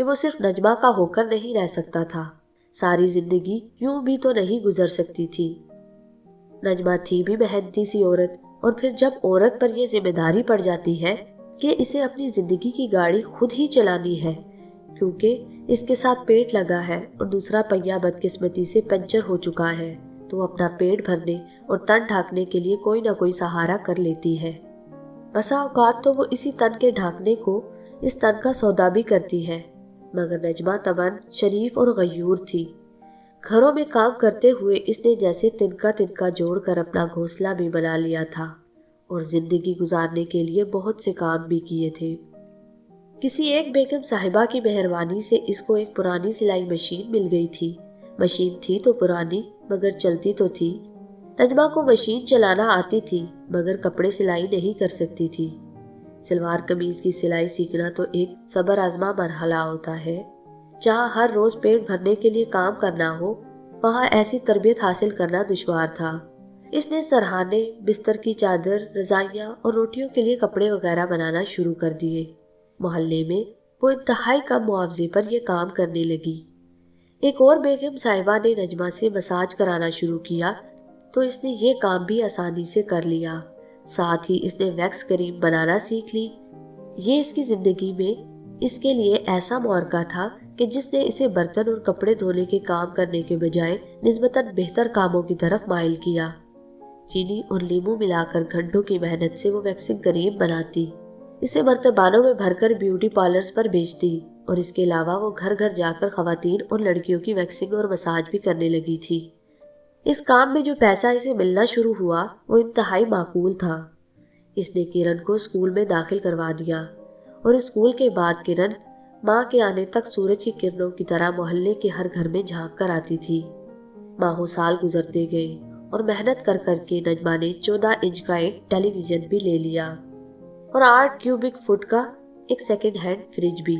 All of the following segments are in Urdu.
کہ وہ صرف نجمہ کا ہو کر نہیں رہ سکتا تھا، ساری زندگی یوں بھی تو نہیں گزر سکتی تھی۔ نجمہ تھی بھی محنتی سی عورت، اور پھر جب عورت پر یہ ذمہ داری پڑ جاتی ہے کہ اسے اپنی زندگی کی گاڑی خود ہی چلانی ہے، کیونکہ اس کے ساتھ پیٹ لگا ہے اور دوسرا پہیا بدقسمتی سے پنچر ہو چکا ہے، تو وہ اپنا پیٹ بھرنے اور تن ڈھانکنے کے لیے کوئی نہ کوئی سہارا کر لیتی ہے۔ بسا اوقات تو وہ اسی تن کے ڈھانکنے کو اس تن کا سودا بھی کرتی ہے، مگر نجمہ طبعاً شریف اور غیور تھی۔ گھروں میں کام کرتے ہوئے اس نے جیسے تنکا جوڑ کر اپنا گھونسلہ بھی بنا لیا تھا، اور زندگی گزارنے کے لیے بہت سے کام بھی کیے تھے۔ کسی ایک بیگم صاحبہ کی مہربانی سے اس کو ایک پرانی سلائی مشین مل گئی تھی۔ مشین تھی تو پرانی، مگر چلتی تو تھی۔ نجمہ کو مشین چلانا آتی تھی، مگر کپڑے سلائی نہیں کر سکتی تھی۔ سلوار قمیض کی سلائی سیکھنا تو ایک صبر آزما مرحلہ ہوتا ہے۔ جہاں ہر روز پیٹ بھرنے کے لیے کام کرنا ہو، وہاں ایسی تربیت حاصل کرنا دشوار تھا۔ اس نے سرہانے، بستر کی چادر، رضائیاں اور روٹیوں کے لیے کپڑے وغیرہ بنانا شروع کر دیے۔ محلے میں وہ انتہائی کم معاوضے پر یہ کام کرنے لگی۔ ایک اور بیگم صاحبہ نے نجمہ سے مساج کرانا شروع کیا، تو اس نے یہ کام بھی آسانی سے کر لیا۔ ساتھ ہی اس نے ویکس کریم بنانا سیکھ لی۔ یہ اس کی زندگی میں اس کے لیے ایسا موقع تھا کہ جس نے اسے برتن اور کپڑے دھونے کے کام کرنے کے بجائے نسبتاً بہتر کاموں کی طرف مائل کیا۔ چینی اور لیمو ملا کر گھنٹوں کی محنت سے وہ ویکسنگ کریم بناتی، اسے مرتبانوں میں بھر کر بیوٹی پارلرز پر بیچتی، اور اس کے علاوہ وہ گھر گھر جا کر خواتین اور لڑکیوں کی ویکسنگ اور مساج بھی کرنے لگی تھی۔ اس کام میں جو پیسہ اسے ملنا شروع ہوا وہ انتہائی معقول تھا۔ اس نے کرن کو اسکول میں داخل کروا دیا، اور اسکول کے بعد کرن ماں کے آنے تک سورج کی کرنوں کی طرح محلے کے ہر گھر میں جھانک کر آتی تھی۔ ماہوں سال گزرتے گئے، اور محنت کر کر کے نجمہ نے 14 انچ کا ایک ٹیلی ویژن بھی لے لیا، اور 8 کیوبک فٹ کا ایک سیکنڈ ہینڈ فریج بھی۔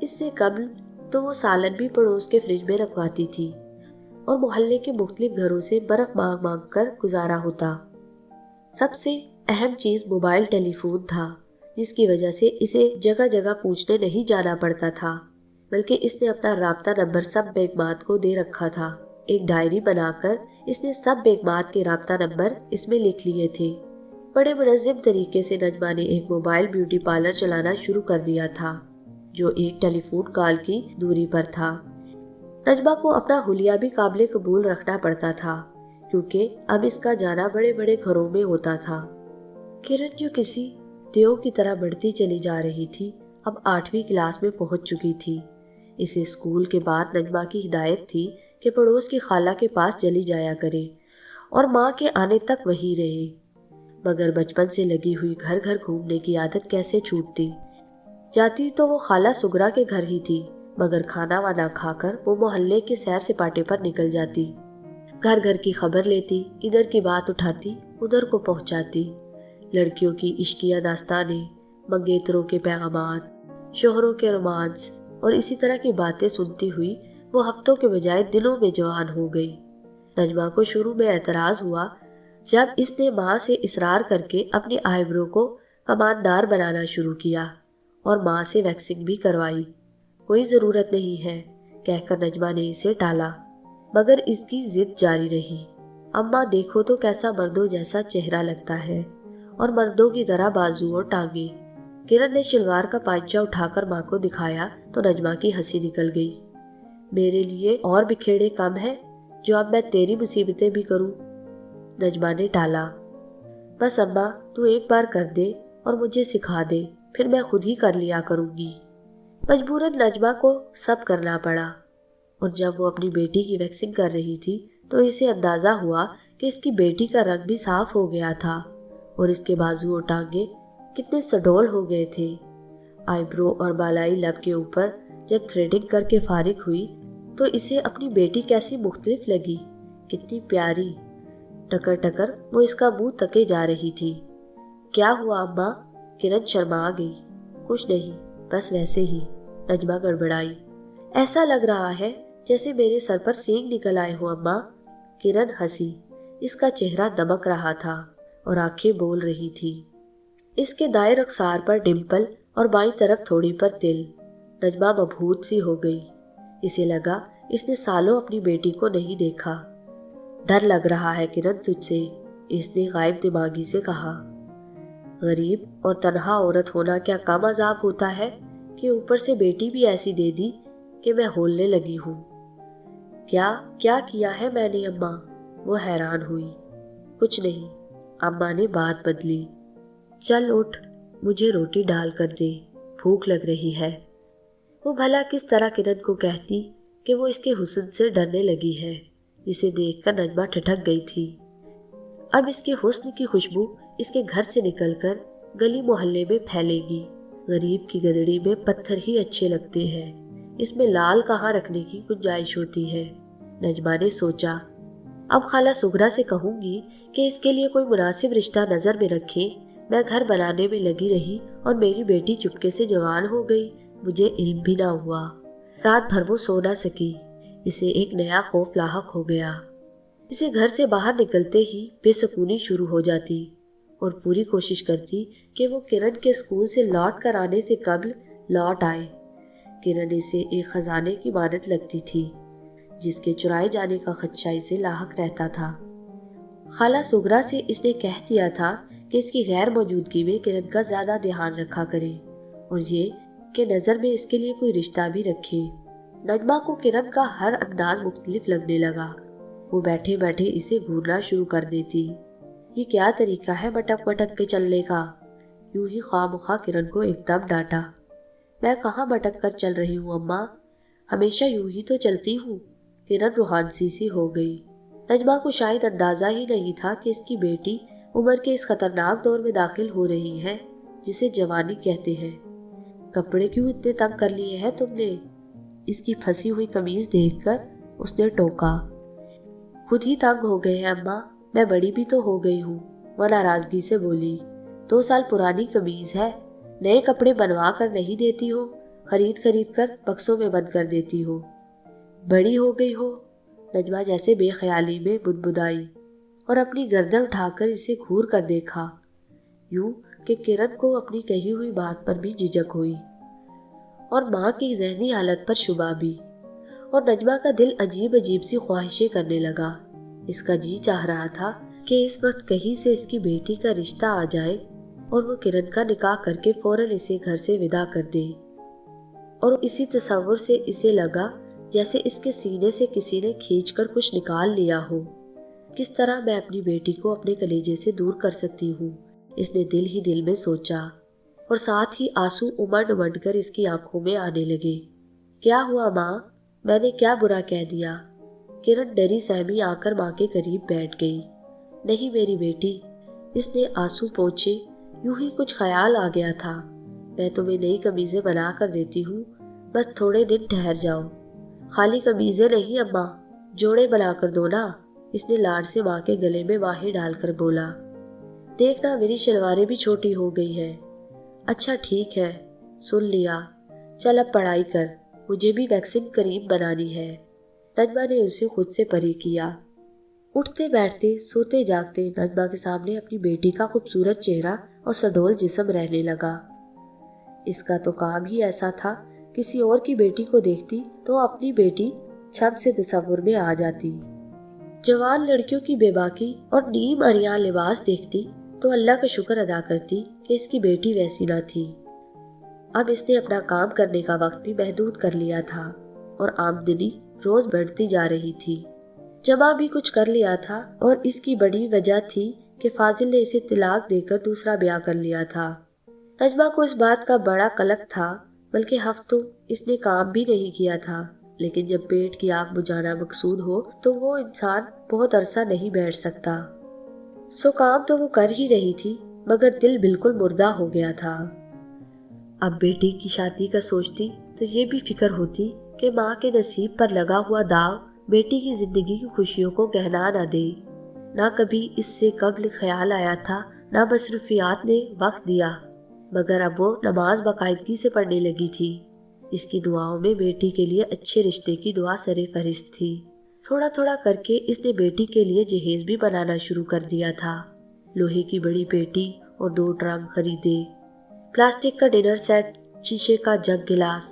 اس سے قبل تو وہ سالن بھی پڑوس کے فریج میں رکھواتی تھی، اور محلے کے مختلف گھروں سے برف مانگ مانگ کر گزارا ہوتا۔ سب سے اہم چیز موبائل ٹیلی فون تھا، جس کی وجہ سے اسے جگہ جگہ پوچھنے نہیں جانا پڑتا تھا، بلکہ اس نے اپنا رابطہ نمبر سب بیگمات کو دے رکھا تھا۔ ایک ڈائری بنا کر اس نے سب بیگمات کے رابطہ نمبر اس میں لکھ لیے تھے۔ بڑے منظم طریقے سے نجمہ نے ایک موبائل بیوٹی پارلر چلانا شروع کر دیا تھا، جو ایک ٹیلی فون کال کی دوری پر تھا۔ نجمہ کو اپنا حلیہ بھی قابل قبول رکھنا پڑتا تھا، کیونکہ اب اس کا جانا بڑے بڑے گھروں میں ہوتا تھا۔ کرن جو کسی دیو کی طرح بڑھتی چلی جا رہی تھی، اب 8ویں کلاس میں پہنچ چکی تھی۔ اسے اسکول کے بعد نجمہ کی ہدایت تھی کہ پڑوس کی خالہ کے پاس چلی جایا کرے، اور ماں کے آنے تک وہی رہے۔ مگر بچپن سے لگی ہوئی گھر گھر گھومنے کی عادت کیسے چھوٹتی؟ جاتی تو وہ خالہ سگرا کے گھر ہی تھی، مگر کھانا وانا کھا کر وہ محلے کے سیر سپاٹے پر نکل جاتی، گھر گھر کی خبر لیتی، ادھر کی بات اٹھاتی، ادھر کو پہنچاتی۔ لڑکیوں کی عشقیہ داستانیں، منگیتروں کے پیغامات، شوہروں کے رومانس اور اسی طرح کی باتیں سنتی ہوئی وہ ہفتوں کے بجائے دنوں میں جوان ہو گئی۔ نجمہ کو شروع میں اعتراض ہوا جب اس نے ماں سے اصرار کر کے اپنی آئی برو کو کماندار بنانا شروع کیا، اور ماں سے ویکسنگ بھی کروائی۔ کوئی ضرورت نہیں ہے کہہ کر نجمہ نے اسے ٹالا، مگر اس کی ضد جاری رہی۔ اماں دیکھو تو کیسا مردوں جیسا چہرہ لگتا ہے، اور مردوں کی طرح بازو اور ٹانگیں۔ کرن نے شلوار کا پائچہ اٹھا کر ماں کو دکھایا تو نجمہ کی ہنسی نکل گئی۔ میرے لیے اور بکھیڑے کم ہے جو اب میں تیری مصیبتیں بھی کروں؟ نجمہ نے ٹالا۔ بس اماں تو ایک بار کر دے اور مجھے سکھا دے، پھر میں خود ہی کر لیا کروں گی۔ مجبوراً نجمہ کو سب کرنا پڑا، اور جب وہ اپنی بیٹی کی ویکسنگ کر رہی تھی تو اسے اندازہ ہوا کہ اس کی بیٹی کا رنگ بھی صاف ہو گیا تھا، اور اس کے بازو اور ٹانگیں کتنے سڈول ہو گئے تھے۔ آئی برو اور بالائی لب کے اوپر جب تھریڈنگ کر کے فارغ ہوئی تو اسے اپنی بیٹی کیسی مختلف لگی، کتنی پیاری۔ ٹکر ٹکر وہ اس کا منہ تکے جا رہی تھی۔ کیا ہوا اماں؟ کرن شرما گئی۔ کچھ نہیں، بس ویسے ہی، نجمہ گڑبڑائی۔ ایسا لگ رہا ہے جیسے میرے سر پر سینگ نکل آئے ہو اماں۔ کرن ہنسی، اس کا چہرہ دمک رہا تھا اور آنکھیں بول رہی تھی۔ اس کے دائیں رخسار پر ڈمپل اور بائیں طرف تھوڑی پر تل۔ نجمہ مبہوت سی ہو گئی۔ اسے لگا اس نے سالوں اپنی بیٹی کو نہیں دیکھا۔ ڈر لگ رہا ہے کرن تجھ سے، اس نے غائب دماغی سے کہا۔ غریب اور تنہا عورت ہونا کیا کم عذاب ہوتا ہے کہ اوپر سے بیٹی بھی ایسی دے دی کہ میں ہولنے لگی ہوں۔ کیا کیا ہے میں نے اماں؟ وہ حیران ہوئی۔ کچھ نہیں، اماں نے بات بدلی۔ چل اٹھ، مجھے روٹی ڈال کر دے، بھوک لگ رہی ہے۔ وہ بھلا کس طرح کرن کو کہتی کہ وہ اس کے حسن سے ڈرنے لگی ہے، جسے دیکھ کر نجمہ ٹھٹک گئی تھی۔ اب اس کے حسن کی خوشبو اس کے گھر سے نکل کر گلی محلے میں پھیلے گی۔ غریب کی گدڑی میں پتھر ہی اچھے لگتے ہیں، اس میں لال کہاں رکھنے کی گنجائش ہوتی ہے، نجمہ نے سوچا۔ اب خالہ سغرا سے کہوں گی کہ اس کے لیے کوئی مناسب رشتہ نظر میں رکھے۔ میں گھر بنانے میں لگی رہی اور میری بیٹی چپکے سے جوان ہو گئی، مجھے علم بھی نہ ہوا۔ رات بھر وہ سو نہ سکی، اسے ایک نیا خوف لاحق ہو گیا۔ اسے گھر سے باہر نکلتے ہی بے سکونی شروع ہو جاتی اور پوری کوشش کرتی کہ وہ کرن کے اسکول سے لوٹ کر آنے سے قبل لوٹ آئے۔ کرن اسے ایک خزانے کی مانند لگتی تھی، جس کے چرائے جانے کا خدشہ اسے لاحق رہتا تھا۔ خالہ سغرا سے اس نے کہہ دیا تھا کہ اس کی غیر موجودگی میں کرن کا زیادہ دھیان رکھا کرے، اور یہ کہ نظر میں اس کے لیے کوئی رشتہ بھی رکھے۔ نجمہ کو کرن کا ہر انداز مختلف لگنے لگا۔ وہ بیٹھے بیٹھے اسے گھورنا شروع کر دیتی۔ یہ کیا طریقہ ہے مٹک مٹک کے چلنے کا؟ یوں ہی خواہ مخواہ کرن کو ایک دم ڈانٹا۔ میں کہاں مٹک کر چل رہی ہوں اماں، ہمیشہ یوں ہی تو چلتی ہوں۔ کرن روحانسی سی ہو گئی۔ نجمہ کو شاید اندازہ ہی نہیں تھا کہ اس کی بیٹی عمر کے اس خطرناک دور میں داخل ہو رہی ہے جسے جوانی کہتے ہیں۔ کپڑے کیوں اتنے تنگ کر لیے ہیں تم نے؟ اس کی پھنسی ہوئی قمیض دیکھ کر اس نے ٹوکا۔ خود ہی تنگ ہو گئے ہیں اماں، میں بڑی بھی تو ہو گئی ہوں، وہ ناراضگی سے بولی۔ 2 سال پرانی قمیض ہے، نئے کپڑے بنوا کر نہیں دیتی ہو، خرید کر بکسوں میں بند کر دیتی ہو۔ بڑی ہو گئی ہو، نجمہ جیسے بے خیالی میں بدبدائی اور اپنی گردن اٹھا کر اسے گھور کر دیکھا، یوں کہ کرن کو اپنی کہی ہوئی بات پر بھی جھجک ہوئی اور ماں کی ذہنی حالت پر شبہ بھی، اور نجمہ کا دل عجیب سی خواہشیں کرنے لگا۔ اس کا جی چاہ رہا تھا کہ اس وقت کہیں سے اس کی بیٹی کا رشتہ آ جائے اور وہ کرن کا نکاح کر کے فوراً اسے گھر سے ودا کر دے، اور اسی تصور سے اسے لگا جیسے اس کے سینے سے کسی نے کھینچ کر کچھ نکال لیا ہو۔ کس طرح میں اپنی بیٹی کو اپنے کلیجے سے دور کر سکتی ہوں، اس نے دل ہی دل میں سوچا، اور ساتھ ہی آنسو امنڈ امنڈ کر اس کی آنکھوں میں آنے لگے۔ کیا ہوا ماں؟ میں نے کیا برا کہہ دیا؟ کرن ڈری سہمی آ کر ماں کے قریب بیٹھ گئی۔ نہیں میری بیٹی، اس نے آنسو پوچھے، یوں ہی کچھ خیال آ گیا تھا۔ میں تمہیں نئی قمیضیں بنا کر دیتی ہوں، بس تھوڑے دن ٹھہر جاؤ۔ خالی قمیضیں نہیں اماں، جوڑے بنا کر دو نا، اس نے لاڈ سے ماں کے گلے میں باہیں ڈال کر بولا۔ دیکھنا میری شلواریں بھی چھوٹی ہو گئی ہیں۔ اچھا ٹھیک ہے، سن لیا، چل اب پڑھائی کر، مجھے بھی ویکسنگ کریم بنانی ہے۔ نجمہ نے اسے خود سے پری کیا۔ اٹھتے بیٹھتے سوتے جاگتے نجمہ کے سامنے اپنی بیٹی کا خوبصورت چہرہ اور سڈول جسم رہنے لگا۔ اس کا تو کام ہی ایسا تھا، کسی اور کی بیٹی کو دیکھتی تو اپنی بیٹی چھم سے تصور میں آ جاتی۔ جوان لڑکیوں کی بے باکی اور نیم عریاں لباس دیکھتی تو اللہ کا شکر ادا کرتی کہ اس کی بیٹی ویسی نہ تھی۔ اب اس نے اپنا کام کرنے کا وقت بھی محدود کر لیا تھا اور آمدنی روز بڑھتی جا رہی تھی۔ جمع بھی کچھ کر لیا تھا، اور اس کی بڑی وجہ تھی کہ فاضل نے اسے طلاق دے کر دوسرا بیاہ کر لیا تھا۔ نجمہ کو اس بات کا بڑا قلق تھا، بلکہ ہفتوں اس نے کام بھی نہیں کیا تھا، لیکن جب پیٹ کی آگ بجھانا مقصود ہو تو وہ انسان بہت عرصہ نہیں بیٹھ سکتا۔ سو کام تو وہ کر ہی رہی تھی، مگر دل بالکل مردہ ہو گیا تھا۔ اب بیٹی کی شادی کا سوچتی تو یہ بھی فکر ہوتی کہ ماں کے نصیب پر لگا ہوا داغ بیٹی کی زندگی کی خوشیوں کو گہنا نہ دے۔ نہ کبھی اس سے قبل خیال آیا تھا، نہ مصروفیات نے وقت دیا، مگر اب وہ نماز باقاعدگی سے پڑھنے لگی تھی۔ اس کی دعاؤں میں بیٹی کے لیے اچھے رشتے کی دعا سر فہرست تھی۔ تھوڑا تھوڑا کر کے اس نے بیٹی کے لیے جہیز بھی بنانا شروع کر دیا تھا۔ لوہے کی بڑی پیٹی اور 2 ٹرنک خریدے، پلاسٹک کا ڈنر سیٹ، شیشے کا جگ گلاس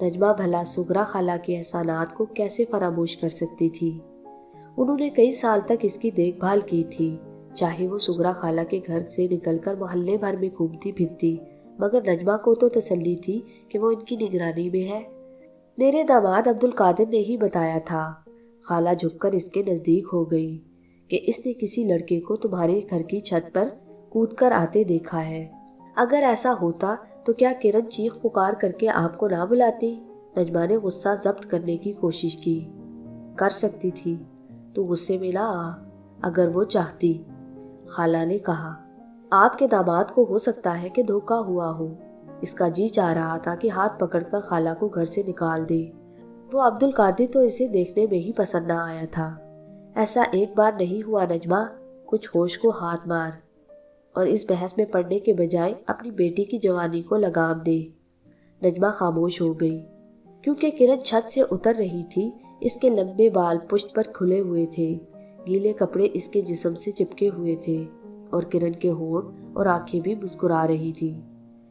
نجمہ بھلا سغرا خالہ کے احسانات کو کیسے فراموش کر سکتی تھی؟ انہوں نے کئی سال تک اس کی دیکھ بھال کی تھی، چاہے وہ سغرا خالہ کے گھر سے نکل کر محلے بھر میں گھومتی پھرتی، مگر نجمہ کو تو تسلی تھی کہ وہ ان کی نگرانی میں ہے۔ میرے داماد عبد القادر نے ہی بتایا تھا۔ خالہ جھک کر اس کے نزدیک ہو گئی کہ اس نے کسی لڑکے کو تمہارے گھر کی چھت پر کود کر آتے دیکھا ہے۔ اگر ایسا ہوتا تو کیا کرن چیخ پکار کر کے آپ کو نہ بلاتی؟ نجمہ نے غصہ ضبط کرنے کی کوشش کی۔ کر سکتی تھی، تو غصے میں نہ آ، اگر وہ چاہتی، خالہ نے کہا۔ آپ کے داماد کو ہو سکتا ہے کہ دھوکہ ہوا ہو۔ اس کا جی چاہ رہا تھا کہ ہاتھ پکڑ کر خالہ کو گھر سے نکال دے۔ وہ عبد القادر تو اسے دیکھنے میں ہی پسند نہ آیا تھا۔ ایسا ایک بار نہیں ہوا نجمہ، کچھ ہوش کو ہاتھ مار اور اس بحث میں پڑنے کے بجائے اپنی بیٹی کی جوانی کو لگام دے۔ نجمہ خاموش ہو گئی، کیونکہ کرن چھت سے اتر رہی تھی۔ اس کے لمبے بال پشت پر کھلے ہوئے تھے، گیلے کپڑے اس کے جسم سے چپکے ہوئے تھے اور کرن کے ہونٹ اور آنکھیں بھی مسکرا رہی تھی۔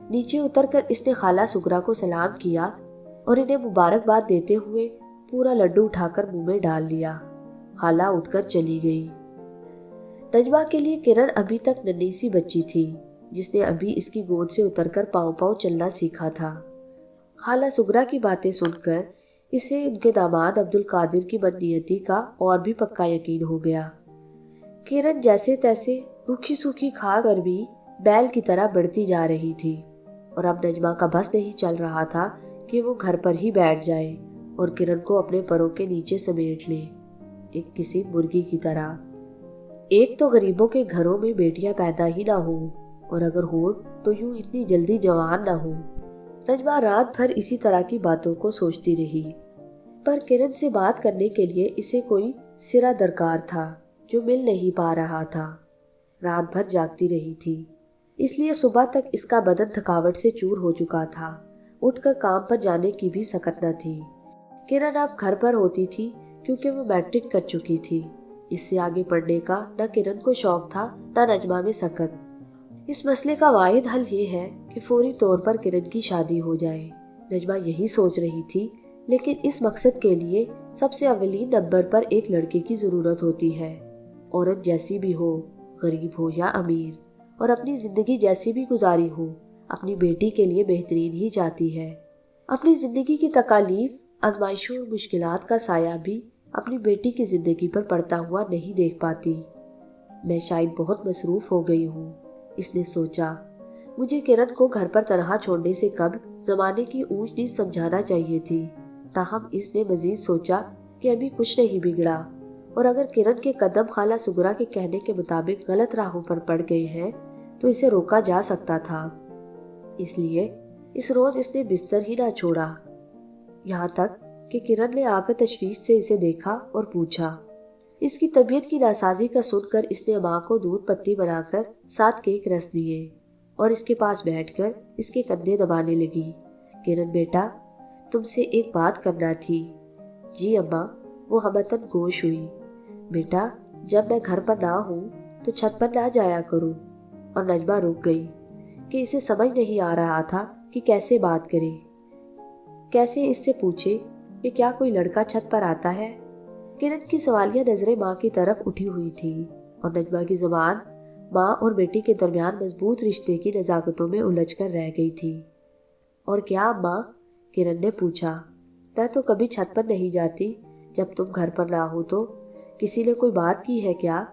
نیچے اتر کر اس نے خالہ سغرا کو سلام کیا اور انہیں مبارکباد دیتے ہوئے پورا لڈو اٹھا کر منہ میں ڈال لیا۔ خالہ اٹھ کر چلی گئی۔ نجمہ کے لیے کرن ابھی تک ننھی سی بچی تھی، جس نے ابھی اس کی گود سے اتر کر پاؤں پاؤں چلنا سیکھا تھا۔ خالہ سغرا کی باتیں سن کر اسے ان کے داماد عبد القادر کی بدنیتی کا اور بھی پکا یقین ہو گیا۔ کرن جیسے تیسے روکھی سوکھی کھا کر بھی بیل کی طرح بڑھتی جا رہی تھی، اور اب نجمہ کا بس نہیں چل رہا تھا کہ وہ گھر پر ہی بیٹھ جائے اور کرن کو اپنے پروں کے نیچے سمیٹ لے، ایک کسی مرغی کی طرح۔ ایک تو غریبوں کے گھروں میں بیٹیاں پیدا ہی نہ ہوں، اور اگر ہو تو یوں اتنی جلدی جوان نہ ہو۔ نجمہ رات بھر اسی طرح کی باتوں کو سوچتی رہی، پر کرن سے بات کرنے کے لیے اسے کوئی سرا درکار تھا جو مل نہیں پا رہا تھا۔ رات بھر جاگتی رہی تھی، اس لیے صبح تک اس کا بدن تھکاوٹ سے چور ہو چکا تھا۔ اٹھ کر کام پر جانے کی بھی سکت نہ تھی۔ کرن اب گھر پر ہوتی تھی کیونکہ وہ میٹرک کر چکی تھی۔ اس سے آگے پڑھنے کا نہ کرن کو شوق تھا نہ نجمہ میں سکت۔ اس مسئلے کا واحد حل یہ ہے کہ فوری طور پر کرن کی شادی ہو جائے۔ نجمہ یہی سوچ رہی تھی، لیکن اس مقصد کے لیے سب سے اولین نمبر پر ایک لڑکے کی ضرورت ہوتی ہے۔ عورت جیسی بھی ہو، غریب ہو یا امیر، اور اپنی زندگی جیسی بھی گزاری ہو، اپنی بیٹی کے لیے بہترین ہی چاہتی ہے۔ اپنی زندگی کی تکالیف، آزمائشوں اور مشکلات کا سایہ بھی اپنی بیٹی کی زندگی پر پڑتا ہوا نہیں دیکھ پاتی۔ میں شاید بہت مصروف ہو گئی ہوں، اس نے سوچا۔ مجھے کرن کو گھر پر تنہا چھوڑنے سے قبل زمانے کی اونچ نیچ سمجھانا چاہیے تھی۔ تاہم اس نے مزید سوچا کہ ابھی کچھ نہیں بگڑا، اور اگر کرن کے قدم خالہ سغرا کے کہنے کے مطابق غلط راہوں پر پڑ گئے ہیں تو اسے روکا جا سکتا تھا۔ اس لیے اس روز اس نے بستر ہی نہ چھوڑا، یہاں تک کہ کرن نے آ کر تشویش سے اسے دیکھا اور پوچھا۔ اس کی طبیعت کی ناسازی کا سن کر اس نے ماں کو دودھ پتی بنا کر 7 کیک رس دیے اور اس کے پاس بیٹھ کر اس کے کندھے دبانے لگی۔ کرن بیٹا، تم سے ایک بات کرنا تھی۔ جی اماں، وہ ہمتن گوش ہوئی۔ بیٹا، جب میں گھر پر نہ ہوں تو چھت پر نہ جایا کروں۔ اور نجمہ رک گئی کہ اسے سمجھ نہیں آ رہا تھا کہ کیسے بات کرے، کیسے اس سے پوچھے کہ کیا کوئی لڑکا چھت پر آتا ہے۔ کرن کی سوالیہ نظریں ماں کی طرف اٹھی ہوئی تھی، اور نجمہ کی زبان ماں اور بیٹی کے درمیان مضبوط رشتے کی نزاکتوں میں الجھ کر رہ گئی تھی۔ اور کیا اماں؟ کرن نے پوچھا۔ میں تو کبھی چھت پر نہیں جاتی جب تم گھر پر نہ ہو تو۔ کسی نے کوئی بات کی ہے کیا؟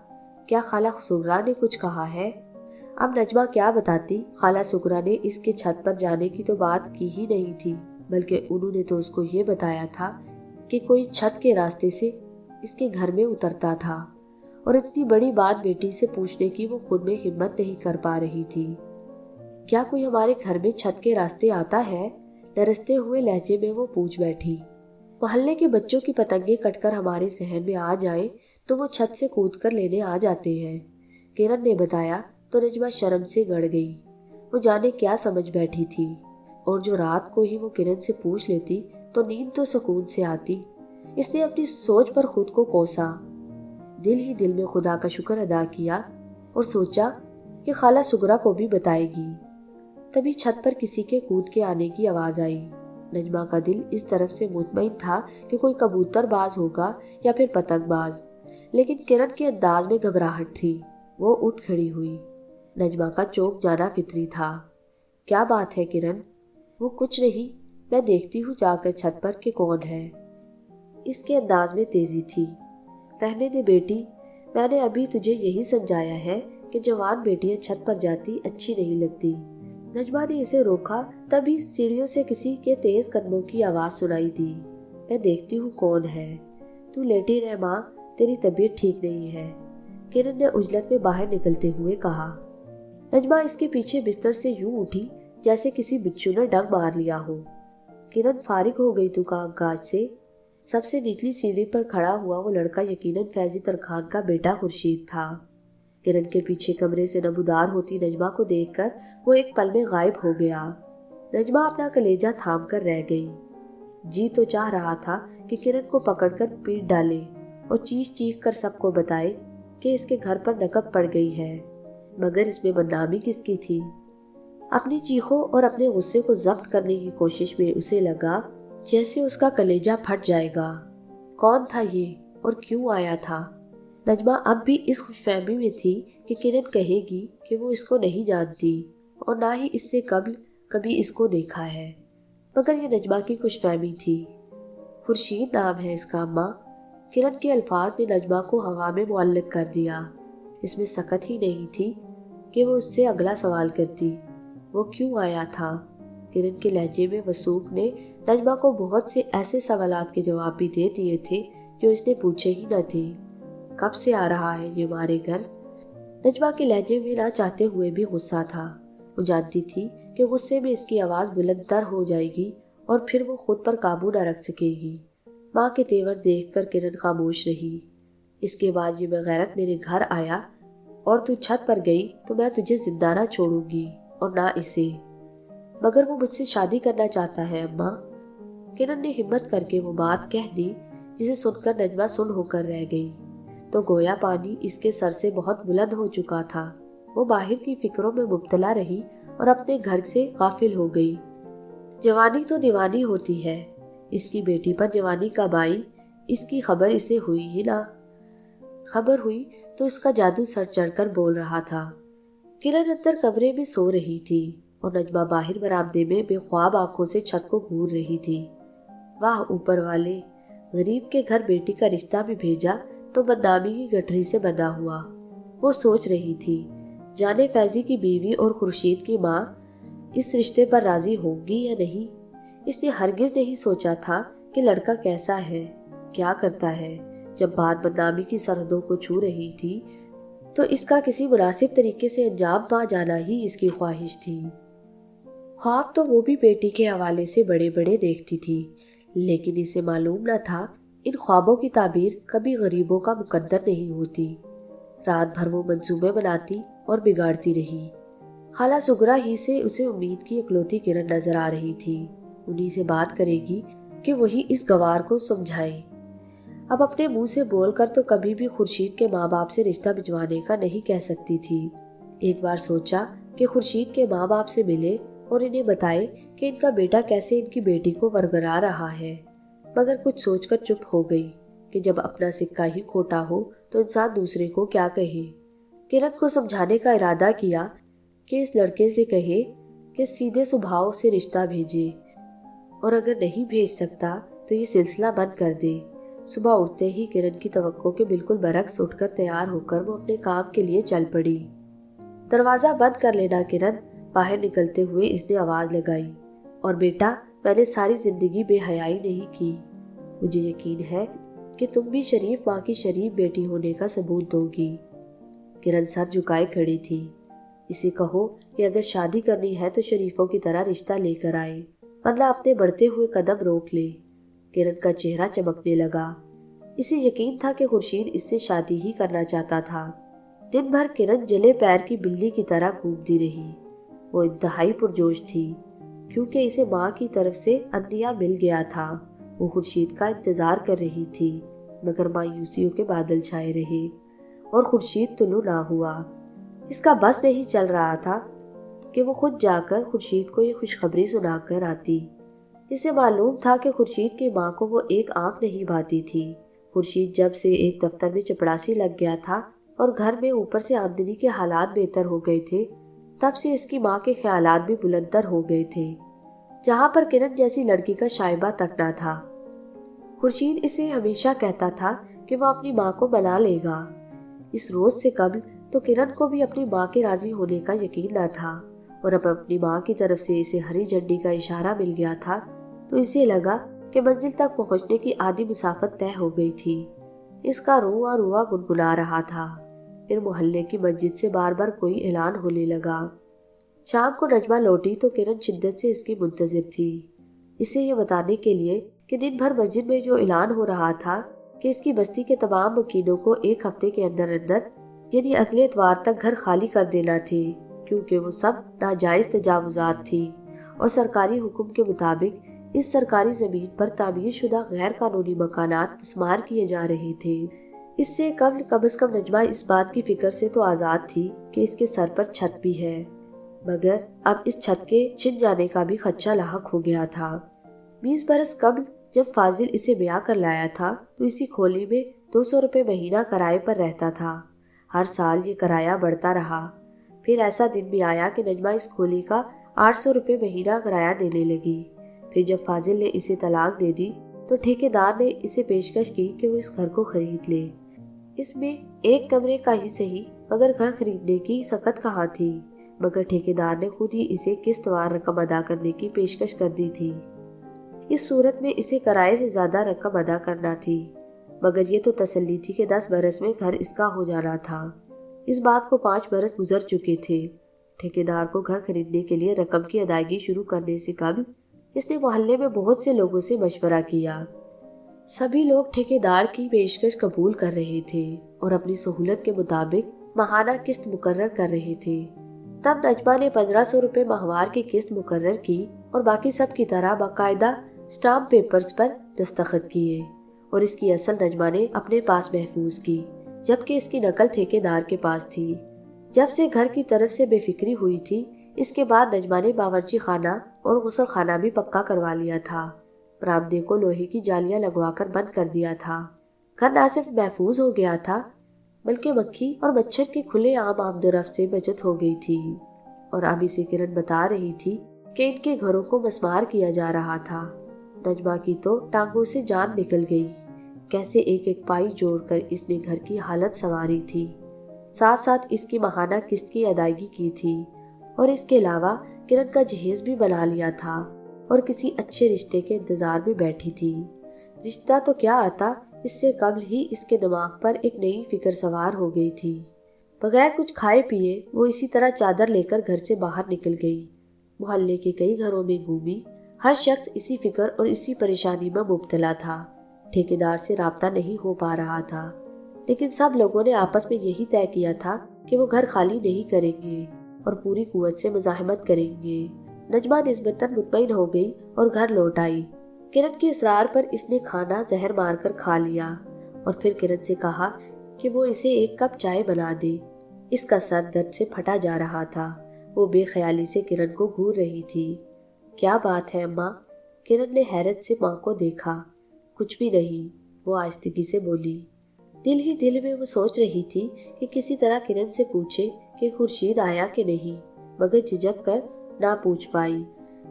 کیا خالہ سغرا نے کچھ کہا ہے؟ اب نجمہ کیا بتاتی؟ خالہ سغرا نے اس کے چھت پر جانے کی تو بات کی ہی نہیں تھی، بلکہ انہوں نے تو اس کو یہ بتایا تھا کہ کوئی چھت کے راستے سے اس کے گھر میں اترتا تھا، اور اتنی بڑی بات بیٹی سے پوچھنے کی وہ خود میں ہمت نہیں کر پا رہی تھی۔ کیا کوئی ہمارے گھر میں چھت کے راستے آتا ہے؟ ڈرستے ہوئے لہجے میں وہ پوچھ بیٹھی۔ محلے کے بچوں کی پتنگیں کٹ کر ہمارے صحن میں آ جائیں تو وہ چھت سے کود کر لینے آ جاتے ہیں، کرن نے بتایا تو نجمہ شرم سے گڑ گئی۔ وہ جانے کیا سمجھ بیٹھی تھی، اور جو رات کو ہی وہ کرن سے پوچھ لیتی تو نیند تو سکون سے آتی۔ اس نے اپنی سوچ پر خود کو کوسا، دل ہی دل میں خدا کا شکر ادا کیا اور سوچا کہ خالہ سغرا کو بھی بتائے گی۔ تبھی چھت پر کسی کے کود کے آنے کی آواز آئی۔ نجمہ کا دل اس طرف سے مطمئن تھا کہ کوئی کبوتر باز ہوگا یا پھر پتنگ باز، لیکن کرن کے انداز میں گھبراہٹ تھی۔ وہ اٹھ کھڑی ہوئی۔ نجمہ کا چونک جانا فطری تھا۔ کیا بات ہے کرن؟ وہ کچھ نہیں، میں دیکھتی ہوں جا کر چھت پر کہ کون ہے۔ اس کے انداز میں تیزی تھی۔ رہنے دے بیٹی، میں نے ابھی تجھے یہی سمجھایا ہے کہ جوان بیٹیاں چھت پر جاتی اچھی نہیں لگتی۔ نجمہ نے اسے روکا، تبھی سیڑھیوں سے کسی کے تیز قدموں کی آواز سنائی دی۔ میں دیکھتی ہوں کون ہے۔ تو لیٹی رہ ماں، تیری طبیعت ٹھیک نہیں ہے، کرن نے عجلت میں باہر نکلتے ہوئے کہا۔ نجمہ اس کے پیچھے بستر سے یوں اٹھی جیسے کسی بچھو نے ڈنگ مار لیا ہو۔ کرن فارغ ہو گئی تو کام کاج سے۔ سب سے نچلی سیڑھی پر کھڑا ہوا وہ لڑکا یقیناً فیضی ترکھان کا بیٹا خورشید تھا۔ کرن کے پیچھے کمرے سے نمودار ہوتی نجمہ کو دیکھ کر وہ ایک پل میں غائب ہو گیا۔ نجمہ اپنا کلیجہ تھام کر رہ گئی۔ جی تو چاہ رہا تھا کہ کرن کو پکڑ کر پیٹ ڈالے اور چیخ چیخ کر سب کو بتائے کہ اس کے گھر پر نقب پڑ گئی ہے، مگر اس میں بدنامی کس کی تھی؟ اپنی چیخوں اور اپنے غصے کو ضبط کرنے کی کوشش میں اسے لگا جیسے اس کا کلیجہ پھٹ جائے گا۔ کون تھا یہ اور کیوں آیا تھا؟ نجمہ اب بھی اس خوش فہمی میں تھی کہ کرن کہے گی کہ وہ اس کو نہیں جانتی اور نہ ہی اس سے قبل کبھی اس کو دیکھا ہے، مگر یہ نجمہ کی خوش فہمی تھی۔ خورشید نام ہے اس کا اماں۔ کرن کے الفاظ نے نجمہ کو ہوا میں معلق کر دیا۔ اس میں سکت ہی نہیں تھی کہ وہ اس سے اگلا سوال کرتی۔ وہ کیوں آیا تھا؟ کرن کے لہجے میں وثوق نے نجمہ کو بہت سے ایسے سوالات کے جواب بھی دے دیے تھے جو اس نے پوچھے ہی نہ تھے۔ کب سے آ رہا ہے یہ ہمارے گھر؟ نجمہ کے لہجے میں نہ چاہتے ہوئے بھی غصہ تھا۔ وہ جانتی تھی کہ غصے میں اس کی آواز بلند تر ہو جائے گی اور پھر وہ خود پر قابو نہ رکھ سکے گی۔ ماں کے تیور دیکھ کر کرن خاموش رہی۔ اس کے بعد یہ بغیرت میرے گھر آیا اور تو چھت پر گئی تو میں تجھے زندہ نہ چھوڑوں گی اور نہ اسے۔ مگر وہ مجھ سے شادی کرنا چاہتا ہے اماں۔ کرن نے ہمت کر کے وہ بات کہہ دی جسے سن کر نجمہ سن ہو کر رہ گئی۔ تو گویا پانی اس کے سر سے بہت بلند ہو چکا تھا۔ وہ باہر کی فکروں میں مبتلا رہی اور اپنے گھر سے غافل ہو گئی۔ جوانی تو دیوانی ہوتی ہے، اس کی بیٹی پر جوانی کب آئی؟ اس کی خبر اسے ہوئی ہی نہ۔ خبر ہوئی تو اس کا جادو سر چڑھ کر بول رہا تھا۔ کرن اندر کمرے میں سو رہی تھی اور نجمہ باہر برآمدے میں بے خواب آنکھوں سے چھت کو گھور رہی تھی۔ واہ اوپر والے، غریب کے گھر بیٹی کا رشتہ بھی بھیجا تو بدنامی کی گٹھری سے بندھا ہوا۔ وہ سوچ رہی تھی، جانے فیضی کی بیوی اور خورشید کی ماں اس رشتے پر راضی ہوں گی یا نہیں۔ اس نے ہرگز نہیں سوچا تھا کہ لڑکا کیسا ہے، کیا کرتا ہے۔ جب بات بدنامی کی سرحدوں کو چھو رہی تھی تو اس کا کسی مناسب طریقے سے انجام پا جانا ہی اس کی خواہش تھی۔ خواب تو وہ بھی بیٹی کے حوالے سے بڑے بڑے دیکھتی تھی، لیکن اسے معلوم نہ تھا ان خوابوں کی تعبیر کبھی غریبوں کا مقدر نہیں ہوتی۔ رات بھر وہ منصوبے بناتی اور بگاڑتی رہی۔ خالہ سغرا ہی سے اسے امید کی اکلوتی کرن نظر آ رہی تھی۔ انہی سے بات کرے گی کہ وہی اس گوار کو سمجھائے۔ اب اپنے منہ سے بول کر تو کبھی بھی خورشید کے ماں باپ سے رشتہ بھجوانے کا نہیں کہہ سکتی تھی۔ ایک بار سوچا کہ خورشید کے ماں باپ سے ملے اور انہیں بتائے کہ ان کا بیٹا کیسے ان کی بیٹی کو ورگلا رہا ہے، مگر کچھ سوچ کر چپ ہو گئی کہ جب اپنا سکہ ہی کھوٹا ہو تو انسان دوسرے کو کیا کہے۔ کرن کو سمجھانے کا ارادہ کیا کہ اس لڑکے سے کہے کہ سیدھے سبھاؤ سے رشتہ بھیجے اور اگر نہیں بھیج سکتا تو یہ سلسلہ بند کر دے۔ صبح اٹھتے ہی کرن کی توقع کے بالکل برعکس اٹھ کر تیار ہو کر وہ اپنے کام کے لیے چل پڑی۔ دروازہ بند کر لینا کرن، باہر نکلتے ہوئے اس نے آواز لگائی، اور بیٹا میں نے ساری زندگی بے حیائی نہیں کی۔ مجھے یقین ہے کہ تم بھی شریف ماں کی شریف بیٹی ہونے کا ثبوت دو گی۔ کرن سر جھکائے کھڑی تھی۔ اسے کہو کہ اگر شادی کرنی ہے تو شریفوں کی طرح رشتہ لے کر آئے، ورنہ اپنے بڑھتے ہوئے قدم روک لے۔ کرن کا چہرہ چمکنے لگا۔ اسے یقین تھا کہ خورشید اس سے شادی ہی کرنا چاہتا تھا۔ دن بھر کرن جلے پیر کی بلی کی طرح گھومتی رہی۔ وہ انتہائی پرجوش تھی کیونکہ اسے ماں کی طرف سے عطیہ مل گیا تھا۔ وہ خورشید کا انتظار کر رہی تھی، مگر مایوسیوں کے بادل چھائے رہے اور خورشید طلوع نہ ہوا۔ اس کا بس نہیں چل رہا تھا کہ وہ خود جا کر خورشید کو یہ خوشخبری سنا کر آتی۔ اسے معلوم تھا کہ خورشید کی ماں کو وہ ایک آنکھ نہیں بھاتی تھی۔ خورشید جب سے ایک دفتر میں چپڑاسی لگ گیا تھا اور گھر میں اوپر سے آمدنی کے حالات بہتر ہو گئے تھے، تب سے اس کی ماں کے خیالات بھی بلندر ہو گئے تھے، جہاں پر کرن جیسی لڑکی کا شائبہ تک نہ تھا۔ خورشید اسے ہمیشہ کہتا تھا کہ وہ اپنی ماں کو منا لے گا۔ اس روز سے قبل تو کرن کو بھی اپنی ماں کے راضی ہونے کا یقین نہ تھا، اور اب اپنی ماں کی طرف سے اسے ہری جھنڈی کا اشارہ مل گیا تھا تو اسے لگا کہ منزل تک پہنچنے کی آدھی مسافت طے ہو گئی تھی۔ اس کا رواں رواں گنگنا رہا تھا۔ پھر محلے کی مسجد سے بار بار کوئی اعلان ہونے لگا۔ شام کو نجمہ لوٹی تو کرن شدت سے اس کی منتظر تھی، اسے یہ بتانے کے لیے کہ دن بھر مسجد میں جو اعلان ہو رہا تھا کہ اس کی بستی کے تمام مکینوں کو ایک ہفتے کے اندر اندر یعنی اگلے اتوار تک گھر خالی کر دینا تھے، کیونکہ وہ سب ناجائز تجاوزات تھی اور سرکاری حکم کے مطابق اس سرکاری زمین پر تعمیر شدہ غیر قانونی مکانات مسمار کیے جا رہے تھے۔ اس سے قبل کم از کم نجمہ اس بات کی فکر سے تو آزاد تھی کہ اس کے سر پر چھت بھی ہے، مگر اب اس چھت کے چھن جانے کا بھی خدشہ لاحق ہو گیا تھا۔ 20 برس قبل جب فاضل اسے بیاہ کر لایا تھا تو اسی کھولی میں 200 روپے مہینہ کرائے پر رہتا تھا۔ ہر سال یہ کرایہ بڑھتا رہا۔ پھر ایسا دن بھی آیا کہ نجمہ اس کھولی کا 800 روپے مہینہ کرایہ دینے لگی۔ پھر جب فاضل نے اسے طلاق دے دی تو ٹھیکیدار نے اسے پیشکش کی کہ وہ اس گھر کو خرید لے۔ اس میں ایک کمرے کا ہی صحیح مگر گھر خریدنے کی سکت کہاں تھی، مگر ٹھیکیدار نے خود ہی اسے قسط وار رقم ادا کرنے کی پیشکش کر دی تھی۔ اس صورت میں اسے کرائے سے زیادہ رقم ادا کرنا تھی، مگر یہ تو تسلی تھی کہ 10 برس میں گھر اس کا ہو جانا تھا۔ اس بات کو 5 برس گزر چکے تھے۔ ٹھیکیدار کو گھر خریدنے کے لیے رقم کی ادائیگی شروع کرنے سے قبل اس نے محلے میں بہت سے لوگوں سے مشورہ کیا۔ سبھی لوگ ٹھیکیدار کی پیشکش قبول کر رہے تھے اور اپنی سہولت کے مطابق ماہانہ قسط مقرر کر رہے تھے۔ تب نجمہ نے 1500 روپے ماہوار کی قسط مقرر کی اور باقی سب کی طرح باقاعدہ اسٹامپ پیپرز پر دستخط کیے، اور اس کی اصل نجمہ نے اپنے پاس محفوظ کی، جبکہ اس کی نقل ٹھیکیدار کے پاس تھی۔ جب سے گھر کی طرف سے بے فکری ہوئی تھی، اس کے بعد نجمہ نے باورچی خانہ اور غسل خانہ بھی پکا کروا لیا تھا۔ برآمدے کو لوہے کی جالیاں لگوا کر بند کر دیا تھا۔ گھر نہ صرف محفوظ ہو گیا تھا بلکہ مکھی اور مچھر کی کھلے عام آمد و رفت سے بچت ہو گئی تھی، اور اب اسے کرن بتا رہی تھی کہ ان کے گھروں کو مسمار کیا جا رہا تھا۔ نجمہ کی تو ٹانگوں سے جان نکل گئی۔ کیسے ایک ایک پائی جوڑ کر اس نے گھر کی حالت سنواری تھی، ساتھ ساتھ اس کی ماہانہ قسط کی ادائیگی کی تھی، اور اس کے علاوہ کرن کا جہیز بھی بنا لیا تھا اور کسی اچھے رشتے کے انتظار میں بیٹھی تھی۔ رشتہ تو کیا آتا، اس سے قبل ہی اس کے دماغ پر ایک نئی فکر سوار ہو گئی تھی۔ بغیر کچھ کھائے پیے وہ اسی طرح چادر لے کر گھر سے باہر نکل گئی۔ محلے کے کئی گھروں میں گھومی، ہر شخص اسی فکر اور اسی پریشانی میں مبتلا تھا۔ ٹھیکیدار سے رابطہ نہیں ہو پا رہا تھا، لیکن سب لوگوں نے آپس میں یہی طے کیا تھا کہ وہ گھر خالی نہیں کریں گے اور پوری قوت سے مزاحمت کریں گے۔ نجمہ نسبتاً مطمئن ہو گئی اور گھر لوٹ آئی۔ کرن کے اصرار پر اس نے کھانا زہر مار کر کھا لیا اور پھر کرن سے کہا کہ وہ اسے ایک کپ چائے بنا دے۔ اس کا سر درد سے پھٹا جا رہا تھا۔ وہ بے خیالی سے کرن کو گھور رہی تھی۔ کیا بات ہے اماں؟ کرن نے حیرت سے ماں کو دیکھا۔ کچھ بھی نہیں، وہ آہستگی سے بولی۔ دل ہی دل میں وہ سوچ رہی تھی کہ کسی طرح کرن سے پوچھے کہ خورشید آیا کہ نہیں، مگر جھجک کر نہ پوچھ پائی۔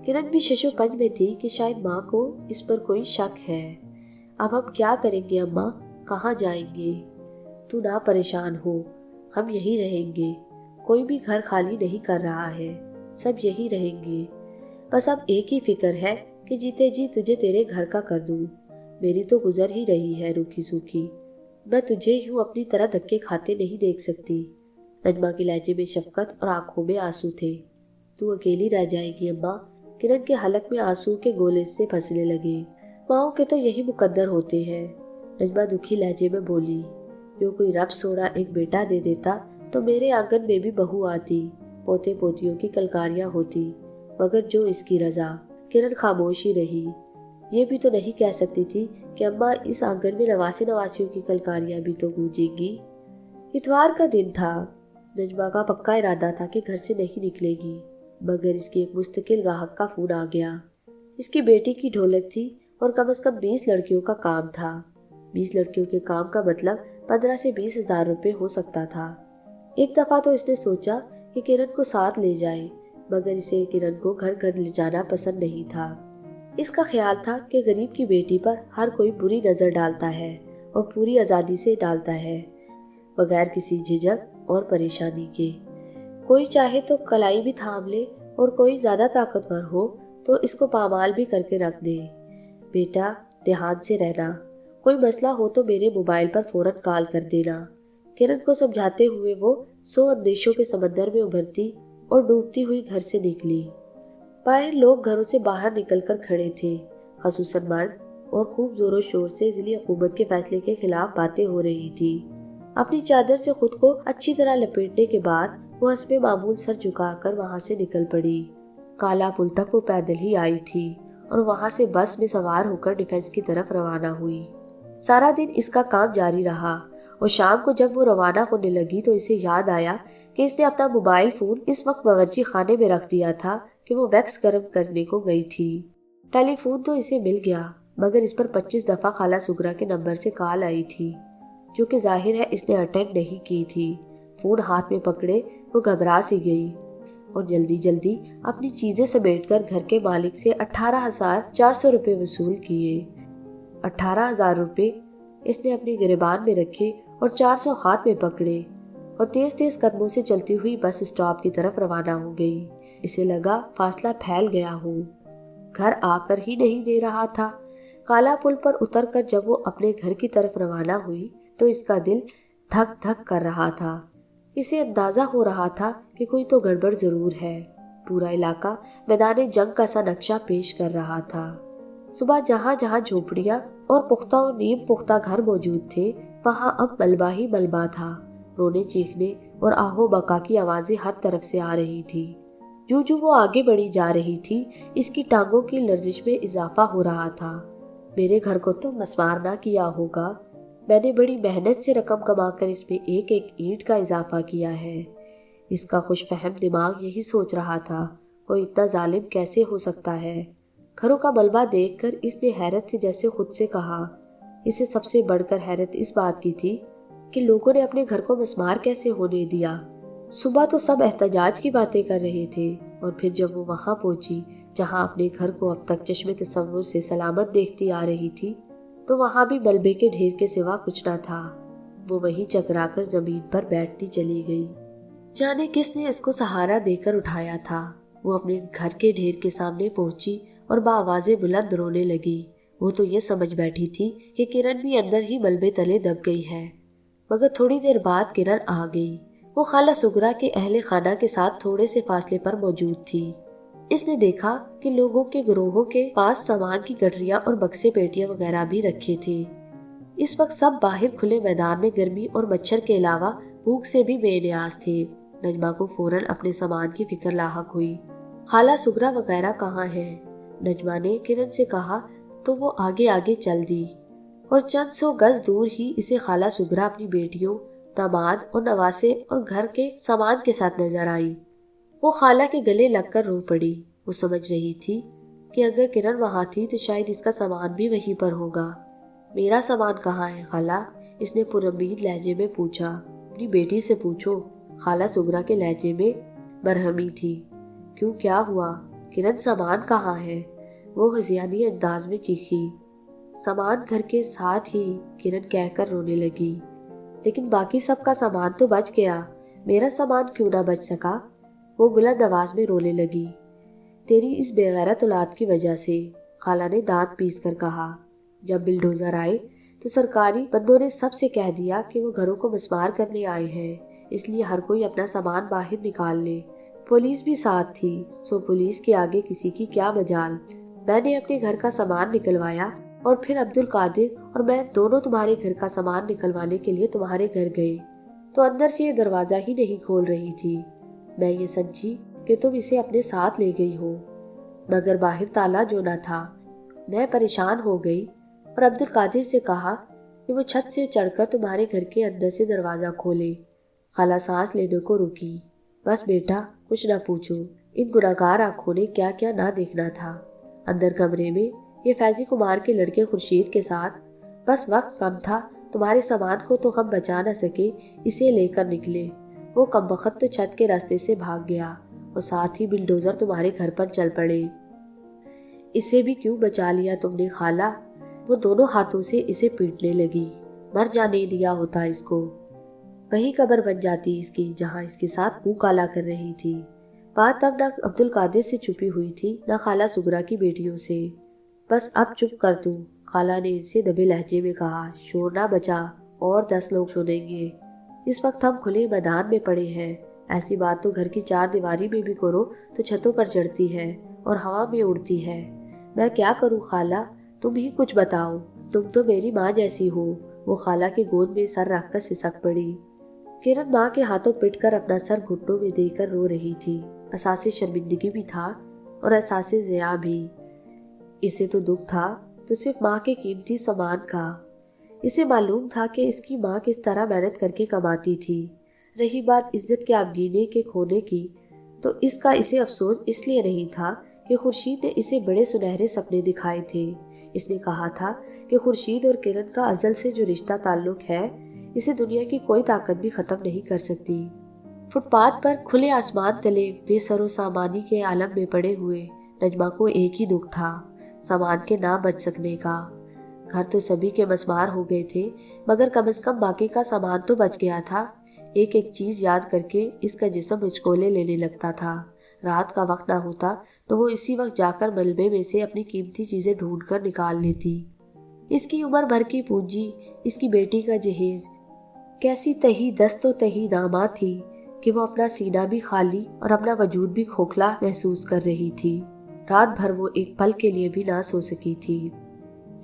کرن بھی شش و پنج میں تھی کہ شاید ماں کو اس پر کوئی شک ہے۔ اب ہم کیا کریں گے اماں؟ کہاں جائیں گے؟ تو نہ پریشان ہو، ہم یہی رہیں گے۔ کوئی بھی گھر خالی نہیں کر رہا ہے، سب یہی رہیں گے۔ بس اب ایک ہی فکر ہے کہ جیتے جی تجھے تیرے گھر کا کر دوں۔ میری تو گزر ہی رہی ہے روکھی سوکھی، میں تجھے یوں اپنی طرح دھکے کھاتے نہیں دیکھ سکتی۔ نجمہ کے لہجے میں شفقت اور آنکھوں میں آنسو تھے۔ تو اکیلی رہ جائے گی اماں؟ کرن کے حلق میں آنسو کے گولے سے پھنسنے لگے۔ ماؤں کے تو یہی مقدر ہوتے ہیں، نجمہ دکھی لہجے میں بولی۔ جو کوئی رب سوڑا ایک بیٹا دے دیتا تو میرے آنگن میں بھی بہو آتی، پوتے پوتیوں کی کلکاریاں ہوتی، مگر جو اس کی رضا۔ کرن خاموش ہی رہی۔ یہ بھی تو نہیں کہہ سکتی تھی کہ اماں اس آنگن میں نواسی نواسیوں کی کلکاریاں بھی تو گونجیں گی۔ اتوار کا دن تھا۔ نجمہ کا پکا ارادہ تھا کہ گھر سے نہیں نکلے گی، مگر اس کی ایک مستقل گاہک کا فون آ گیا۔ اس کی بیٹی کی ڈھولک تھی اور کم از کم 20 لڑکیوں کا کام تھا۔ 20 لڑکیوں کے کام کا مطلب 15 سے 20,000 روپے ہو سکتا تھا۔ ایک دفعہ تو اس نے سوچا کہ کرن کو ساتھ لے جائے، مگر اسے کرن کو گھر گھر لے جانا پسند نہیں تھا۔ اس کا خیال تھا کہ غریب کی بیٹی پر ہر کوئی بری نظر ڈالتا ہے اور پوری آزادی سے ڈالتا ہے، بغیر کسی جھجک اور پریشانی کے۔ کوئی چاہے تو کلائی بھی تھام لے اور کوئی زیادہ طاقتور ہو تو اس کو پامال بھی کر کے رکھ دے۔ بیٹا، دھیان سے رہنا، کوئی مسئلہ ہو تو میرے موبائل پر فوراً کال کر دینا۔ کرن کو سمجھاتے ہوئے وہ 100 اندیشوں کے سمندر میں ابھرتی اور ڈوبتی ہوئی گھر سے نکلی۔ باہر لوگ گھروں سے باہر نکل کر کھڑے تھے، خصوصاً مرد، اور خوب زور و شور سے ضلعی حکومت کے فیصلے کے خلاف باتیں ہو رہی تھی۔ اپنی چادر سے خود کو اچھی طرح لپیٹنے کے بعد وہ حسب معمول سر جھکا کر وہاں سے نکل پڑی۔ کالا پل تک وہ پیدل ہی آئی تھی اور وہاں سے بس میں سوار ہو کر ڈیفنس کی طرف روانہ ہوئی۔ سارا دن اس کا کام جاری رہا اور شام کو جب وہ روانہ ہونے لگی تو اسے یاد آیا کہ اس نے اپنا موبائل فون اس وقت باورچی خانے میں رکھ دیا تھا کہ وہ ویکس گرم کرنے کو گئی تھی۔ ٹیلی فون تو اسے مل گیا، مگر اس پر 25 دفعہ خالہ سغرا کے نمبر سے کال آئی تھی، جو کہ ظاہر ہے اس نے اٹینڈ نہیں کی تھی۔ فون ہاتھ میں پکڑے وہ گھبرا سی گئی اور جلدی جلدی اپنی چیزیں سمیٹ کر گھر کے مالک سے 18,400 روپے وصول کیے۔ 18,000 روپے اس نے اپنی گریبان میں رکھے اور 400 ہاتھ میں پکڑے اور تیز تیز قدموں سے چلتی ہوئی بس اسٹاپ کی طرف روانہ ہو گئی۔ اسے لگا فاصلہ پھیل گیا ہو، گھر آ کر ہی نہیں دے رہا تھا۔ کالا پل پر اتر کر جب وہ اپنے گھر کی طرف روانہ ہوئی تو اس کا دل دھک دھک کر رہا تھا۔ اسے اندازہ ہو رہا تھا کہ کوئی تو گڑبڑ ضرور ہے۔ پورا علاقہ میدان جنگ کا سا نقشہ پیش کر رہا تھا۔ صبح جہاں جہاں جھونپڑیاں اور پختہ اور نیم پختہ گھر موجود تھے وہاں اب ملبہ ہی ملبہ تھا۔ رونے چیخنے اور آہو بکا کی آوازیں ہر طرف سے آ رہی تھی۔ جو جو وہ آگے بڑھی جا رہی تھی اس کی ٹانگوں کی لرزش میں اضافہ ہو رہا تھا۔ میرے گھر کو تو مسمار نہ کیا ہوگا، میں نے بڑی محنت سے رقم کما کر اس میں ایک ایک اینٹ کا اضافہ کیا ہے۔ اس کا خوش فہم دماغ یہی سوچ رہا تھا، کوئی اتنا ظالم کیسے ہو سکتا ہے۔ گھروں کا ملبہ دیکھ کر اس نے حیرت سے جیسے خود سے کہا۔ اسے سب سے بڑھ کر حیرت اس بات کی تھی کہ لوگوں نے اپنے گھر کو مسمار کیسے ہونے دیا۔ صبح تو سب احتجاج کی باتیں کر رہے تھے اور پھر جب وہ وہاں پہنچی جہاں اپنے گھر کو اب تک چشم تصور سے سلامت دیکھتی آ رہی تھی تو وہاں بھی ملبے کے ڈھیر کے سوا کچھ نہ تھا۔ وہ وہیں چکرا کر زمین پر بیٹھتی چلی گئی۔ جانے کس نے اس کو سہارا دے کر اٹھایا تھا۔ وہ اپنے گھر کے ڈھیر کے سامنے پہنچی اور بآوازیں بلند رونے لگی۔ وہ تو یہ سمجھ بیٹھی تھی کہ کرن بھی اندر ہی ملبے تلے دب گئی ہے، مگر تھوڑی دیر بعد کرن آ گئی۔ وہ خالہ سغرا کے اہل خانہ کے ساتھ تھوڑے سے فاصلے پر موجود تھی۔ اس نے دیکھا کہ لوگوں کے گروہوں کے پاس سامان کی گٹریاں اور بکسے پیٹیاں وغیرہ بھی رکھے تھے۔ اس وقت سب باہر کھلے میدان میں گرمی اور مچھر کے علاوہ بھوک سے بھی بے نیاز تھے۔ نجمہ کو فوراً اپنے سامان کی فکر لاحق ہوئی۔ خالہ سغرا وغیرہ کہاں ہیں؟ نجمہ نے کرن سے کہا تو وہ آگے آگے چل دی اور چند 100 گز دور ہی اسے خالہ سغرا اپنی بیٹیوں، داماد اور نواسے اور گھر کے سامان کے ساتھ نظر آئی۔ وہ خالہ کے گلے لگ کر رو پڑی۔ وہ سمجھ رہی تھی کہ اگر کرن وہاں تھی تو شاید اس کا سامان بھی وہیں پر ہوگا۔ میرا سامان کہاں ہے خالہ؟ اس نے پرامید لہجے میں پوچھا۔ اپنی بیٹی سے پوچھو، خالہ سغرا کے لہجے میں برہمی تھی۔ کیوں، کیا ہوا؟ کرن سامان کہاں ہے؟ وہ ہذیانی انداز میں چیخی۔ سامان گھر کے ساتھ ہی، کرن کہہ کر رونے لگی۔ لیکن باقی سب کا سامان تو بچ گیا، میرا سامان کیوں نہ بچ سکا؟ وہ بلند آواز میں رونے لگی۔ تیری اس بے غیرت اولاد کی وجہ سے، خالہ نے دانت پیس کر کہا۔ جب بلڈوزر آئے تو سرکاری بندوں نے سب سے کہہ دیا کہ وہ گھروں کو مسمار کرنے آئے ہیں، اس لیے ہر کوئی اپنا سامان باہر نکال لے۔ پولیس بھی ساتھ تھی، سو پولیس کے آگے کسی کی کیا مجال۔ میں نے اپنے گھر کا سامان نکلوایا اور پھر عبد القادر اور میں دونوں تمہارے گھر کا سامان نکلوانے کے لیے تمہارے گھر گئے تو اندر سے یہ دروازہ ہی نہیں کھول رہی تھی۔ میں یہ سمجھی کہ تم اسے اپنے ساتھ لے گئی ہو، مگر باہر تالا جو نہ تھا۔ میں پریشان ہو گئی اور عبد القادر سے کہا کہ وہ چھت سے چڑھ کر تمہارے گھر کے اندر سے دروازہ کھولے۔ خالہ سانس لینے کو رکی۔ بس بیٹا، کچھ نہ پوچھو، ان گناہگار آنکھوں نے کیا کیا نہ دیکھنا تھا۔ اندر کمرے میں یہ فیضی کمار کے لڑکے خورشید کے ساتھ بس وقت کم تھا، تمہارے سامان کو تو ہم بچا نہ سکے، اسے لے کر نکلے۔ وہ کمبخت تو چھت کے راستے سے بھاگ گیا اور ساتھ ہی بلڈوزر تمہارے گھر پر چل پڑے۔ اسے بھی کیوں بچا لیا تم نے خالہ؟ وہ دونوں ہاتھوں سے اسے پیٹنے لگی۔ مر جانے دیا ہوتا اس کو، کہیں قبر بن جاتی اس کی جہاں اس کے ساتھ منہ کالا کر رہی تھی۔ بات اب نہ عبد القادر سے چھپی ہوئی تھی نہ خالہ سغرا کی بیٹیوں سے۔ بس اب چپ کر تو، خالہ نے اس سے دبے لہجے میں کہا، شور نہ بچا اور 10 لوگ سنیں گے۔ اس وقت ہم کھلے میدان میں پڑے ہیں، ایسی بات تو گھر کی 4 دیواری میں بھی کرو تو چھتوں پر چڑھتی ہے اور ہوا میں اڑتی ہے۔ میں کیا کروں خالہ، تم ہی کچھ بتاؤ، تم تو میری ماں جیسی ہو۔ وہ خالہ کی گود میں سر رکھ کر سسک پڑی۔ کرن ماں کے ہاتھوں پٹ کر اپنا سر گھٹنوں میں دے کر رو رہی تھی۔ احساس شرمندگی بھی تھا اور احساس ضیاع بھی۔ اسے تو دکھ تھا تو صرف ماں کے قیمتی سامان کا۔ اسے معلوم تھا کہ اس کی ماں کس طرح محنت کر کے کماتی تھی۔ رہی بات عزت کے آبگینے کے کھونے کی، تو اس کا اسے افسوس اس لیے نہیں تھا کہ خورشید نے اسے بڑے سنہرے سپنے دکھائے تھے۔ اس نے کہا تھا کہ خورشید اور کرن کا ازل سے جو رشتہ تعلق ہے، اسے دنیا کی کوئی طاقت بھی ختم نہیں کر سکتی۔ فٹ پاتھ پر کھلے آسمان تلے بے سر و سامانی کے عالم میں پڑے ہوئے نجمہ کو ایک ہی دکھ تھا، سامان کے نہ بچ سکنے کا۔ گھر تو سبھی کے مسمار ہو گئے تھے، مگر کم از کم باقی کا سامان تو بچ گیا تھا۔ ایک ایک چیز یاد کر کے اس کا جسم ہچکولے لینے لگتا تھا۔ رات کا وقت نہ ہوتا تو وہ اسی وقت جا کر ملبے میں سے اپنی قیمتی چیزیں ڈھونڈ کر نکال لیتی۔ اس کی عمر بھر کی پونجی، اس کی بیٹی کا جہیز، کیسی تہی دست و تہی نامہ تھی کہ وہ اپنا سینہ بھی خالی اور اپنا وجود بھی کھوکھلا محسوس کر رہی تھی۔ رات بھر وہ ایک پل کے لیے بھی نہ سو سکی تھی۔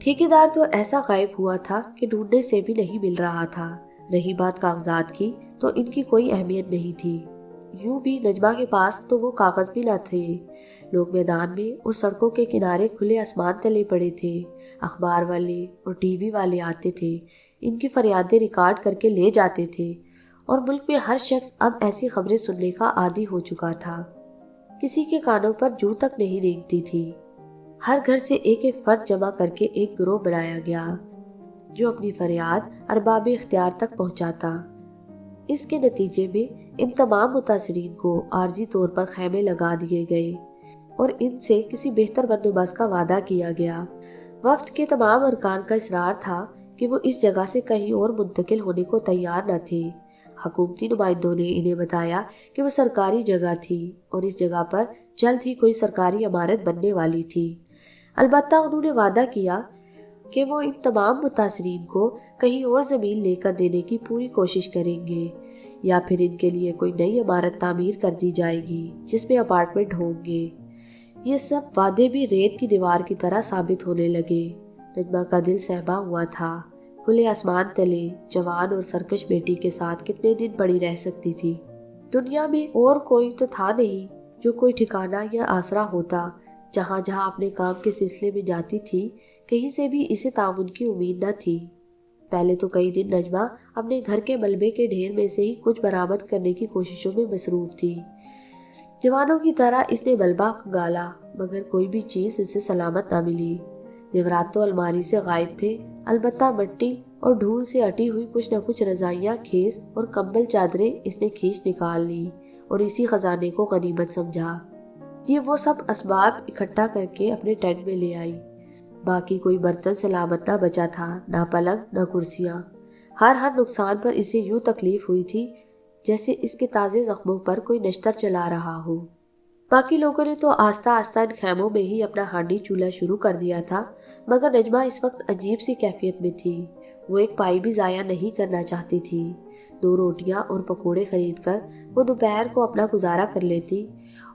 ٹھیکیدار تو ایسا غائب ہوا تھا کہ ڈھونڈنے سے بھی نہیں مل رہا تھا۔ رہی بات کاغذات کی تو ان کی کوئی اہمیت نہیں تھی۔ یوں بھی نجمہ کے پاس تو وہ کاغذ بھی نہ تھے۔ لوگ میدان میں اور سڑکوں کے کنارے کھلے آسمان تلے پڑے تھے۔ اخبار والے اور ٹی وی والے آتے تھے، ان کی فریادیں ریکارڈ کر کے لے جاتے تھے، اور ملک میں ہر شخص اب ایسی خبریں سننے کا عادی ہو چکا تھا۔ کسی کے کانوں پر جوں تک نہیں رینگتی تھی۔ ہر گھر سے ایک ایک فرد جمع کر کے ایک گروہ بنایا گیا جو اپنی فریاد ارباب اختیار تک پہنچاتا۔ اس کے نتیجے میں ان تمام متاثرین کو عارضی طور پر خیمے لگا دیے گئے اور ان سے کسی بہتر بندوبست کا وعدہ کیا گیا۔ وفد کے تمام ارکان کا اصرار تھا کہ وہ اس جگہ سے کہیں اور منتقل ہونے کو تیار نہ تھے۔ حکومتی نمائندوں نے انہیں بتایا کہ وہ سرکاری جگہ تھی اور اس جگہ پر جلد ہی کوئی سرکاری عمارت بننے والی تھی۔ البتہ انہوں نے وعدہ کیا کہ وہ ان تمام متاثرین کو کہیں اور زمین لے کر دینے کی پوری کوشش کریں گے، یا پھر ان کے لیے کوئی نئی عمارت تعمیر کر دی جائے گی جس میں اپارٹمنٹ ہوں گے۔ یہ سب وعدے بھی ریت کی دیوار کی طرح ثابت ہونے لگے۔ نجمہ کا دل سہما ہوا تھا۔ کھلے آسمان تلے جوان اور سرکش بیٹی کے ساتھ کتنے دن پڑی رہ سکتی تھی؟ دنیا میں اور کوئی تو تھا نہیں جو کوئی ٹھکانہ یا آسرا ہوتا۔ جہاں جہاں اپنے کام کے سلسلے میں جاتی تھی، کہیں سے بھی اسے تعاون کی امید نہ تھی۔ پہلے تو کئی دن نجمہ اپنے گھر کے ملبے کے ڈھیر میں سے ہی کچھ برآمد کرنے کی کوششوں میں مصروف تھی۔ جوانوں کی طرح اس نے ملبہ کھنگالا، مگر کوئی بھی چیز اسے سلامت نہ ملی۔ زیورات تو الماری سے غائب تھے، البتہ مٹی اور دھول سے اٹی ہوئی کچھ نہ کچھ رضائیاں، کھیس اور کمبل چادریں اس نے کھینچ نکال لی اور اسی خزانے کو غنیمت سمجھا۔ یہ وہ سب اسباب اکٹھا کر کے اپنے ٹینٹ میں لے آئی۔ باقی کوئی برتن سلامت نہ بچا تھا، نہ پلنگ نہ کرسیاں۔ ہر نقصان پر اسے یوں تکلیف ہوئی تھی جیسے اس کے تازے زخموں پر کوئی نشتر چلا رہا ہو۔ باقی لوگوں نے تو آہستہ آہستہ ان خیموں میں ہی اپنا ہانڈی چولہا شروع کر دیا تھا، مگر نجمہ اس وقت عجیب سی کیفیت میں تھی۔ وہ ایک پائی بھی ضائع نہیں کرنا چاہتی تھی۔ 2 روٹیاں اور پکوڑے خرید کر وہ دوپہر کو اپنا گزارا کر لیتی،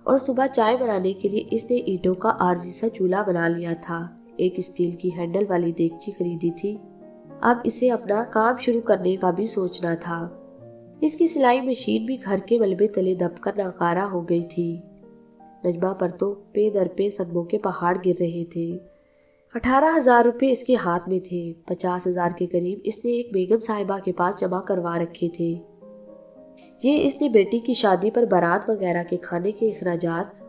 اور صبح چائے بنانے کے لیے اس نے اینٹوں کا عارضی سا چولہا بنا لیا تھا۔ ایک اسٹیل کی ہینڈل والی دیگچی خریدی تھی۔ اب اسے اپنا کام شروع کرنے کا بھی سوچنا تھا۔ اس کی سلائی مشین بھی گھر کے ملبے تلے دب کر ناکارہ ہو گئی تھی۔ نجمہ پر تو پے در پے صدموں کے پہاڑ گر رہے تھے۔ 18,000 روپے اس کے ہاتھ میں تھے۔ 50,000 کے قریب اس نے ایک بیگم صاحبہ کے پاس جمع کروا رکھے تھے۔ یہ اس نے بیٹی کی شادی پر بارات وغیرہ کے کھانے کے اخراجات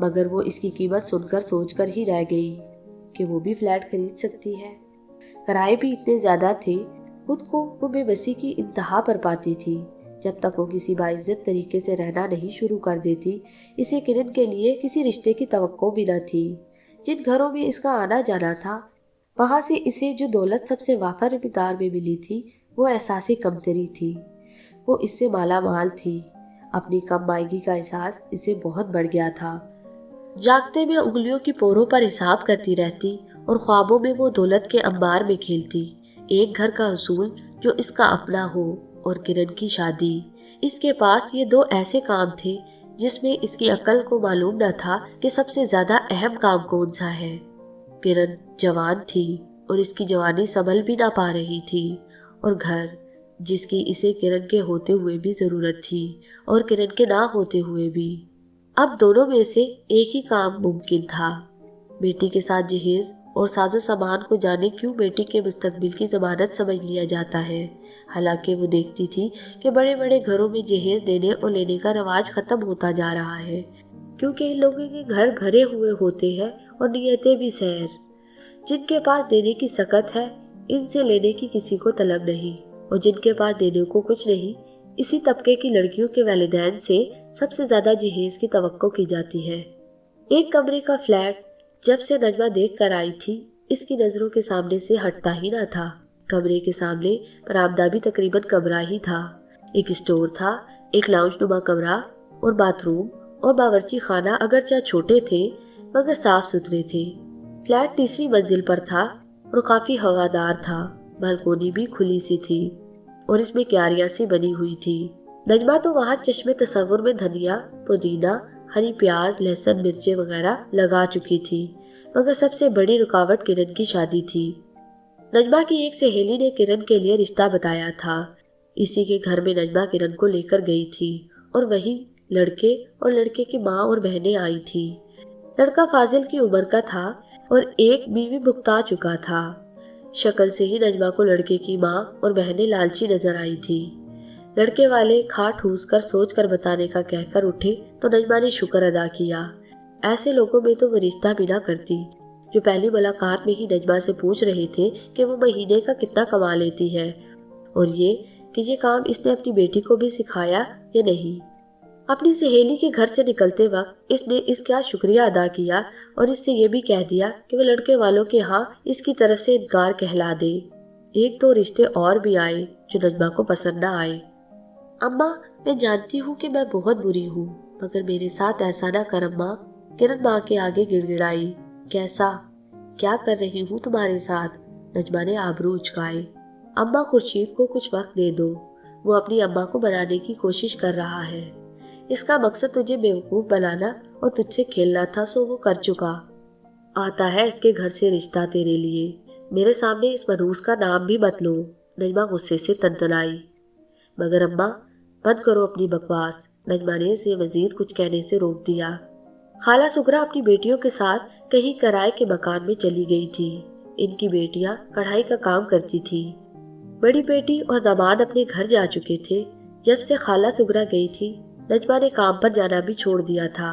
مگر وہ اس کی قیمت سن کر سوچ کر ہی رہ گئی کہ وہ بھی فلیٹ خرید سکتی ہے۔ کرائے بھی اتنے زیادہ تھے، خود کو وہ بے بسی کی انتہا پر پاتی تھی۔ جب تک وہ کسی باعزت طریقے سے رہنا نہیں شروع کر دیتی، اسے کرن کے لیے کسی رشتے کی توقع بھی نہ تھی۔ جن گھروں میں اس کا آنا جانا تھا، وہاں سے اسے جو دولت سب سے وافر مقدار میں ملی تھی وہ احساس کمتری تھی۔ وہ اس سے مالا مال تھی۔ اپنی کم مائگی کا احساس اسے بہت بڑھ گیا تھا۔ جاگتے میں انگلیوں کی پوروں پر حساب کرتی رہتی اور خوابوں میں وہ دولت کے انبار میں کھیلتی۔ ایک گھر کا حصول جو اس کا اپنا ہو اور کرن کی شادی۔ اس کے پاس یہ دو ایسے کام تھے جس میں اس کی عقل کو معلوم نہ تھا کہ سب سے زیادہ اہم کام کون سا ہے۔ کرن جوان تھی اور اس کی جوانی سنبھل بھی نہ پا رہی تھی، اور گھر جس کی اسے کرن کے ہوتے ہوئے بھی ضرورت تھی اور کرن کے نہ ہوتے ہوئے بھی۔ اب دونوں میں سے ایک ہی کام ممکن تھا۔ بیٹی کے ساتھ جہیز اور ساز و سامان کو جانے کیوں بیٹی کے مستقبل کی ضمانت سمجھ لیا جاتا ہے، حالانکہ وہ دیکھتی تھی کہ بڑے بڑے گھروں میں جہیز دینے اور لینے کا رواج ختم ہوتا جا رہا ہے، کیونکہ ان لوگوں کے گھر بھرے ہوئے ہوتے ہیں اور نیتیں بھی سیر۔ جن کے پاس دینے کی سکت ہے، ان سے لینے کی کسی کو طلب نہیں، اور جن کے پاس دینے کو کچھ نہیں، اسی طبقے کی لڑکیوں کے والدین سے سب سے زیادہ جہیز کی توقع کی جاتی ہے۔ ایک کمرے کا فلیٹ جب سے نجمہ دیکھ کر آئی تھی، اس کی نظروں کے سامنے سے ہٹتا ہی نہ تھا۔ کمرے کے سامنے برآمدہ بھی تقریباً کمرہ ہی تھا۔ ایک اسٹور تھا، ایک لاؤنج نما کمرہ اور باتھ روم اور باورچی خانہ اگرچہ چھوٹے تھے مگر صاف ستھرے تھے۔ فلیٹ تیسری منزل پر تھا اور کافی ہوادار تھا۔ بالکونی بھی کھلی سی تھی اور اس میں کیاریاں سی بنی ہوئی تھی۔ نجمہ تو وہاں چشم تصور میں دھنیا، پودینہ، ہری پیاز، لہسن، مرچیں وغیرہ لگا چکی تھی، مگر سب سے بڑی رکاوٹ کرن کی شادی تھی۔ نجمہ کی ایک سہیلی نے کرن کے لیے رشتہ بتایا تھا۔ اسی کے گھر میں نجمہ کرن کو لے کر گئی تھی اور وہی لڑکے اور لڑکے کی ماں اور بہنیں آئی تھی۔ لڑکا فاضل کی عمر کا تھا اور ایک بیوی بھگتا چکا تھا۔ شکل سے ہی نجمہ کو لڑکے کی ماں اور بہنیں لالچی نظر آئی تھی۔ لڑکے والے کھا ٹھوس کر سوچ کر بتانے کا کہہ کر اٹھے تو نجمہ نے شکر ادا کیا۔ ایسے لوگوں میں تو وہ رشتہ بھی نہ کرتی جو پہلی ملاقات میں ہی نجمہ سے پوچھ رہے تھے کہ وہ مہینے کا کتنا کما لیتی ہے، اور یہ کام اس نے اپنی بیٹی کو بھی سکھایا یا نہیں۔ اپنی سہیلی کے گھر سے نکلتے وقت اس نے اس کا شکریہ ادا کیا اور اس سے یہ بھی کہہ دیا کہ وہ لڑکے والوں کے ہاں اس کی طرف سے انکار کہلا دے۔ ایک دو رشتے اور بھی آئے جو نجمہ کو پسند نہ آئے۔ اماں، میں جانتی ہوں کہ میں بہت بری ہوں، مگر میرے ساتھ ایسا نہ کر اماں۔ کرن ماں کے آگے گڑ گڑائی۔ کیسا؟ کیا کر رہی ہوں تمہارے ساتھ؟ نجمہ نے آبرو اچکائے۔ اماں، خورشید کو کچھ وقت دے دو، وہ اپنی اماں کو بنانے کی کوشش کر رہا ہے۔ اس کا مقصد تجھے بیوقوف بنانا اور تجھ سے کھیلنا تھا، سو وہ کر چکا۔ آتا ہے اس کے گھر سے رشتہ تیرے لیے، میرے سامنے اس منحوس کا نام بھی مت لو۔ نجمہ غصے سے تنتنائی۔ مگر اماں، بند کرو اپنی بکواس۔ نجمہ نے اسے مزید کچھ کہنے سے روک دیا۔ خالہ سغرا اپنی بیٹیوں کے ساتھ کہیں کرائے کے مکان میں چلی گئی تھی۔ ان کی بیٹیاں کڑھائی کا کام کرتی تھی۔ بڑی بیٹی اور داماد اپنے گھر جا چکے تھے۔ جب سے خالہ سغرا گئی تھی، نجمہ نے کام پر جانا بھی چھوڑ دیا تھا۔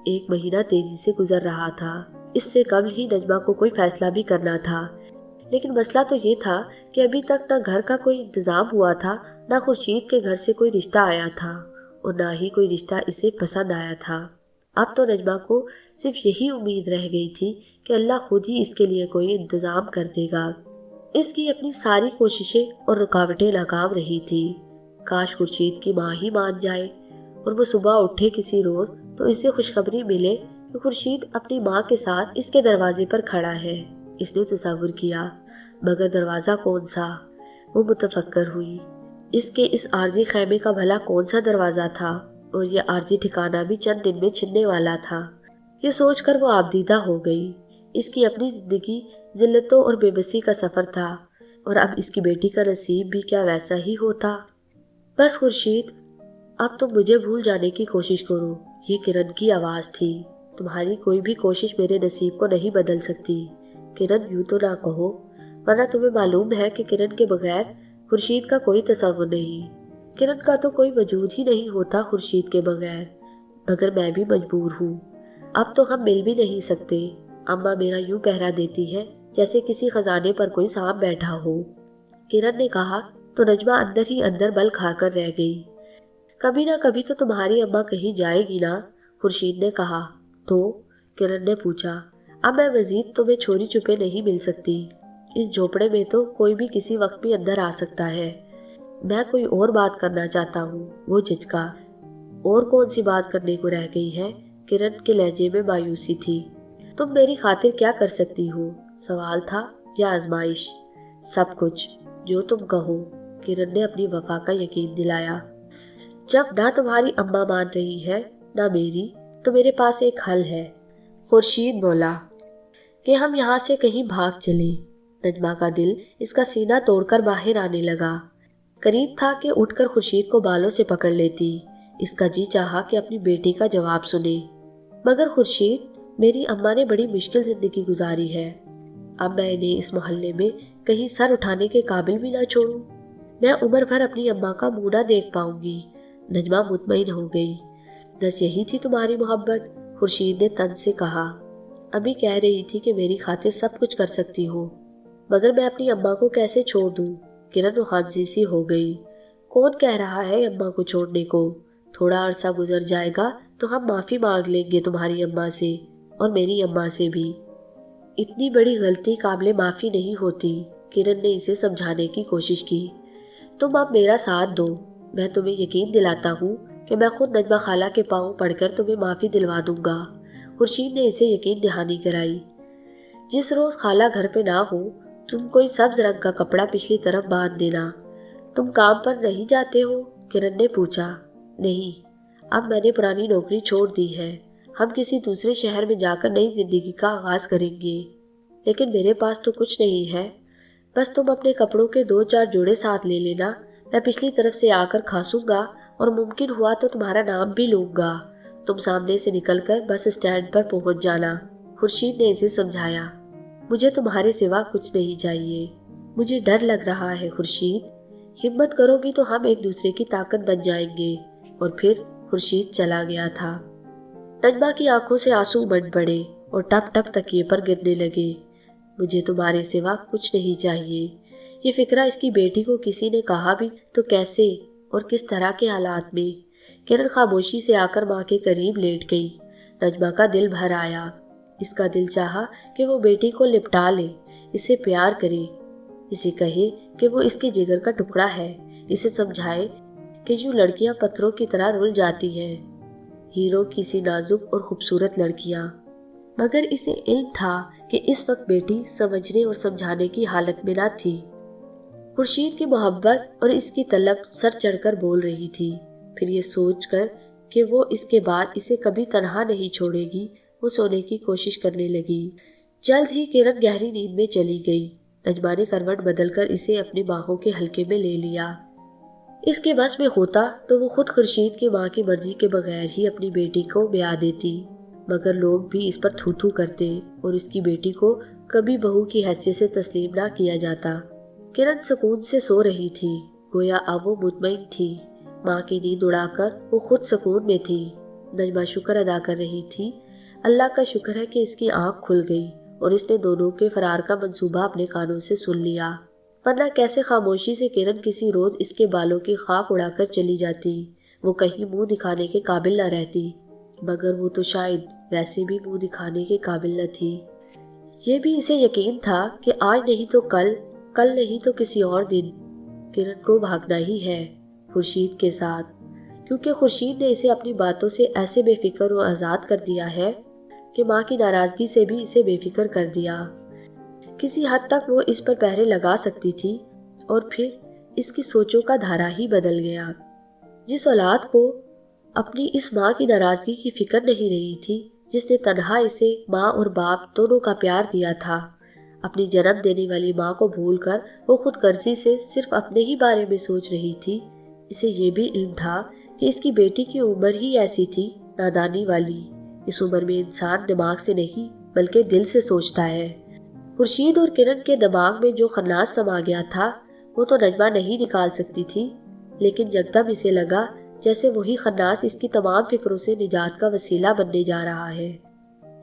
ایک مہینہ تیزی سے گزر رہا تھا۔ اس سے قبل ہی نجمہ کو کوئی فیصلہ بھی کرنا تھا، لیکن مسئلہ تو یہ تھا کہ ابھی تک نہ گھر کا کوئی انتظام ہوا تھا، نہ خورشید کے گھر سے کوئی رشتہ آیا تھا، اور نہ ہی کوئی رشتہ اسے پسند آیا تھا۔ اب تو نجمہ کو صرف یہی امید رہ گئی تھی کہ اللہ خود ہی اس کے لیے کوئی انتظام کر دے گا۔ اس کی اپنی ساری کوششیں اور رکاوٹیں ناکام رہی تھی۔ کاش خورشید کی ماں ہی مان جائے اور وہ صبح اٹھے کسی روز تو اسے خوشخبری ملے کہ خورشید اپنی ماں کے ساتھ اس کے دروازے پر کھڑا ہے۔ اس نے تصور کیا، مگر دروازہ کون سا؟ وہ متفکر ہوئی۔ اس کے اس عارضی خیمے کا بھلا کون سا دروازہ تھا، اور یہ عارضی ٹھکانہ بھی چند دن میں چھننے والا تھا۔ یہ سوچ کر وہ آبدیدہ ہو گئی۔ اس کی اپنی زندگی ذلتوں اور بے بسی کا سفر تھا، اور اب اس کی بیٹی کا نصیب بھی کیا ویسا ہی ہوتا؟ بس خورشید، اب تم مجھے بھول جانے کی کوشش کرو۔ یہ کرن کی آواز تھی۔ تمہاری کوئی بھی کوشش میرے نصیب کو نہیں بدل سکتی۔ کرن، یوں تو نہ کہو، ورنہ تمہیں معلوم ہے کہ کرن کے بغیر خورشید کا کوئی تصور نہیں۔ کرن کا تو کوئی وجود ہی نہیں ہوتا خورشید کے بغیر، مگر میں بھی مجبور ہوں۔ اب تو ہم مل بھی نہیں سکتے۔ اماں میرا یوں پہرا دیتی ہے جیسے کسی خزانے پر کوئی سانپ بیٹھا ہو۔ کرن نے کہا تو نجمہ اندر ہی اندر بل کھا کر رہ گئی۔ کبھی نہ کبھی تو تمہاری اماں کہیں جائے گی نا، خورشید نے کہا۔ تو کرن نے پوچھا، اب میں مزید تمہیں چھوری چھپے نہیں مل سکتی۔ اس جھوپڑے میں تو کوئی بھی کسی وقت بھی اندر آ سکتا ہے۔ میں کوئی اور بات کرنا چاہتا ہوں، وہ جھجکا۔ اور کون سی بات کرنے کو رہ گئی ہے؟ کرن کے لہجے میں مایوسی تھی۔ تم میری خاطر کیا کر سکتی ہو؟ سوال تھا یا آزمائش؟ سب کچھ، جو تم کہو، کرن نے اپنی وفا کا یقین دلایا۔ جب نہ تمہاری اماں مان رہی ہے نہ میری، تو میرے پاس ایک حل ہے، خورشید بولا، کہ ہم یہاں سے کہیں بھاگ چلیں۔ نجمہ کا دل اس کا سینہ توڑ کر باہر آنے لگا۔ قریب تھا کہ اٹھ کر خورشید کو بالوں سے پکڑ لیتی۔ اس کا جی چاہا کہ اپنی بیٹی کا جواب سنے۔ مگر خورشید، میری اماں نے بڑی مشکل زندگی گزاری ہے۔ اب میں انہیں اس محلے میں کہیں سر اٹھانے کے قابل بھی نہ چھوڑوں۔ میں عمر بھر اپنی اماں کا منہ نہ دیکھ پاؤں گی۔ نجمہ مطمئن ہو گئی۔ بس یہی تھی تمہاری محبت؟ خورشید نے تن سے کہا۔ ابھی کہہ رہی تھی کہ میری خاطر سب کچھ کر سکتی ہو، مگر میں اپنی اماں کو کیسے چھوڑ دوں؟ کرن روحانسی سی ہو گئی۔ کون کہہ رہا ہے اماں کو چھوڑنے کو؟ تھوڑا عرصہ گزر جائے گا تو ہم معافی مانگ لیں گے تمہاری اماں سے اور میری اماں سے بھی۔ اتنی بڑی غلطی قابل معافی نہیں ہوتی۔ کرن نے اسے سمجھانے کی کوشش کی۔ تم اب میرا ساتھ دو، میں تمہیں یقین دلاتا ہوں کہ میں خود نجمہ خالہ کے پاؤں پڑھ کر تمہیں معافی دلوا دوں گا۔ خورشید نے اسے یقین دہانی کرائی۔ جس روز خالہ گھر پہ نہ ہو، تم کوئی سبز رنگ کا کپڑا پچھلی طرف باندھ دینا۔ تم کام پر نہیں جاتے ہو؟ کرن نے پوچھا۔ نہیں، اب میں نے پرانی نوکری چھوڑ دی ہے۔ ہم کسی دوسرے شہر میں جا کر نئی زندگی کا آغاز کریں گے۔ لیکن میرے پاس تو کچھ نہیں ہے۔ بس تم اپنے کپڑوں کے 2-4 جوڑے ساتھ لے لینا۔ میں پچھلی طرف سے آ کر کھانسوں گا اور ممکن ہوا تو تمہارا نام بھی لوں گا۔ تم سامنے سے نکل کر بس اسٹینڈ پر پہنچ جانا۔ خورشید نے اسے سمجھایا۔ مجھے تمہارے سوا کچھ نہیں چاہیے۔ مجھے ڈر لگ رہا ہے خورشید۔ ہمت کرو گی تو ہم ایک دوسرے کی طاقت بن جائیں گے۔ اور پھر خورشید چلا گیا تھا۔ نجمہ کی آنکھوں سے آنسو بن پڑے اور ٹپ ٹپ تکیے پر گرنے لگے۔ مجھے تمہارے سوا کچھ نہیں چاہیے۔ یہ فکرہ اس کی بیٹی کو کسی نے کہا بھی تو کیسے اور کس طرح کے حالات میں؟ کرن خاموشی سے آ کر ماں کے قریب لیٹ گئی۔ نجمہ کا دل بھر آیا۔ اس کا دل چاہا کہ وہ بیٹی کو لپٹا لے، اسے پیار کرے، اسے کہے کہ وہ اس کے جگر کا ٹکڑا ہے، اسے سمجھائے کہ یوں لڑکیاں پتھروں کی طرح رل جاتی ہیں، ہیرو کی سی نازک اور خوبصورت لڑکیاں۔ مگر اسے علم تھا کہ اس وقت بیٹی سمجھنے اور سمجھانے کی حالت میں نہ تھی۔ خورشید کی محبت اور اس کی طلب سر چڑھ کر بول رہی تھی۔ پھر یہ سوچ کر کہ وہ اس کے بعد اسے کبھی تنہا نہیں چھوڑے گی، وہ سونے کی کوشش کرنے لگی۔ جلد ہی کرن گہری نیند میں چلی گئی۔ نجمہ نے کروٹ بدل کر اسے اپنی باہوں کے حلقے میں لے لیا۔ اس کے بس میں ہوتا تو وہ خود خورشید کی ماں کی مرضی کے بغیر ہی اپنی بیٹی کو بیاہ دیتی، مگر لوگ بھی اس پر تھو تھو کرتے اور اس کی بیٹی کو کبھی بہو کی حیثیت سے تسلیم نہ کیا جاتا۔ کرن سکون سے سو رہی تھی، گویا اب وہ مطمئن تھی۔ ماں کی نیند اڑا کر وہ خود سکون میں تھی۔ نجمہ شکر ادا کر رہی تھی۔ اللہ کا شکر ہے کہ اس کی آنکھ کھل گئی اور اس نے دونوں کے فرار کا منصوبہ اپنے کانوں سے سن لیا، ورنہ کیسے خاموشی سے کرن کسی روز اس کے بالوں کی خاک اڑا کر چلی جاتی، وہ کہیں منہ دکھانے کے قابل نہ رہتی۔ مگر وہ تو شاید ویسے بھی منہ دکھانے کے قابل نہ تھی۔ یہ بھی اسے یقین تھا کہ آج نہیں تو کل، کل نہیں تو کسی اور دن کرن کو بھاگنا ہی ہے خورشید کے ساتھ، کیونکہ خورشید نے اسے اپنی باتوں سے ایسے بے فکر اور آزاد کر دیا ہے کہ ماں کی ناراضگی سے بھی اسے بے فکر کر دیا۔ کسی حد تک وہ اس پر پہرے لگا سکتی تھی اور پھر اس کی سوچوں کا دھارا ہی بدل گیا۔ جس اولاد کو اپنی اس ماں کی ناراضگی کی فکر نہیں رہی تھی، جس نے تنہا اسے ماں اور باپ دونوں کا پیار دیا تھا، اپنی جنم دینے والی ماں کو بھول کر وہ خود غرضی سے صرف اپنے ہی بارے میں سوچ رہی تھی۔ اسے یہ بھی علم تھا کہ اس کی بیٹی کی عمر ہی ایسی تھی، نادانی والی۔ اس عمر میں انسان دماغ سے نہیں بلکہ دل سے سوچتا ہے۔ خورشید اور کرن کے دماغ میں جو خناس سما گیا تھا وہ تو نجمہ نہیں نکال سکتی تھی، لیکن یکدم اسے لگا جیسے وہی خناس اس کی تمام فکروں سے نجات کا وسیلہ بننے جا رہا ہے۔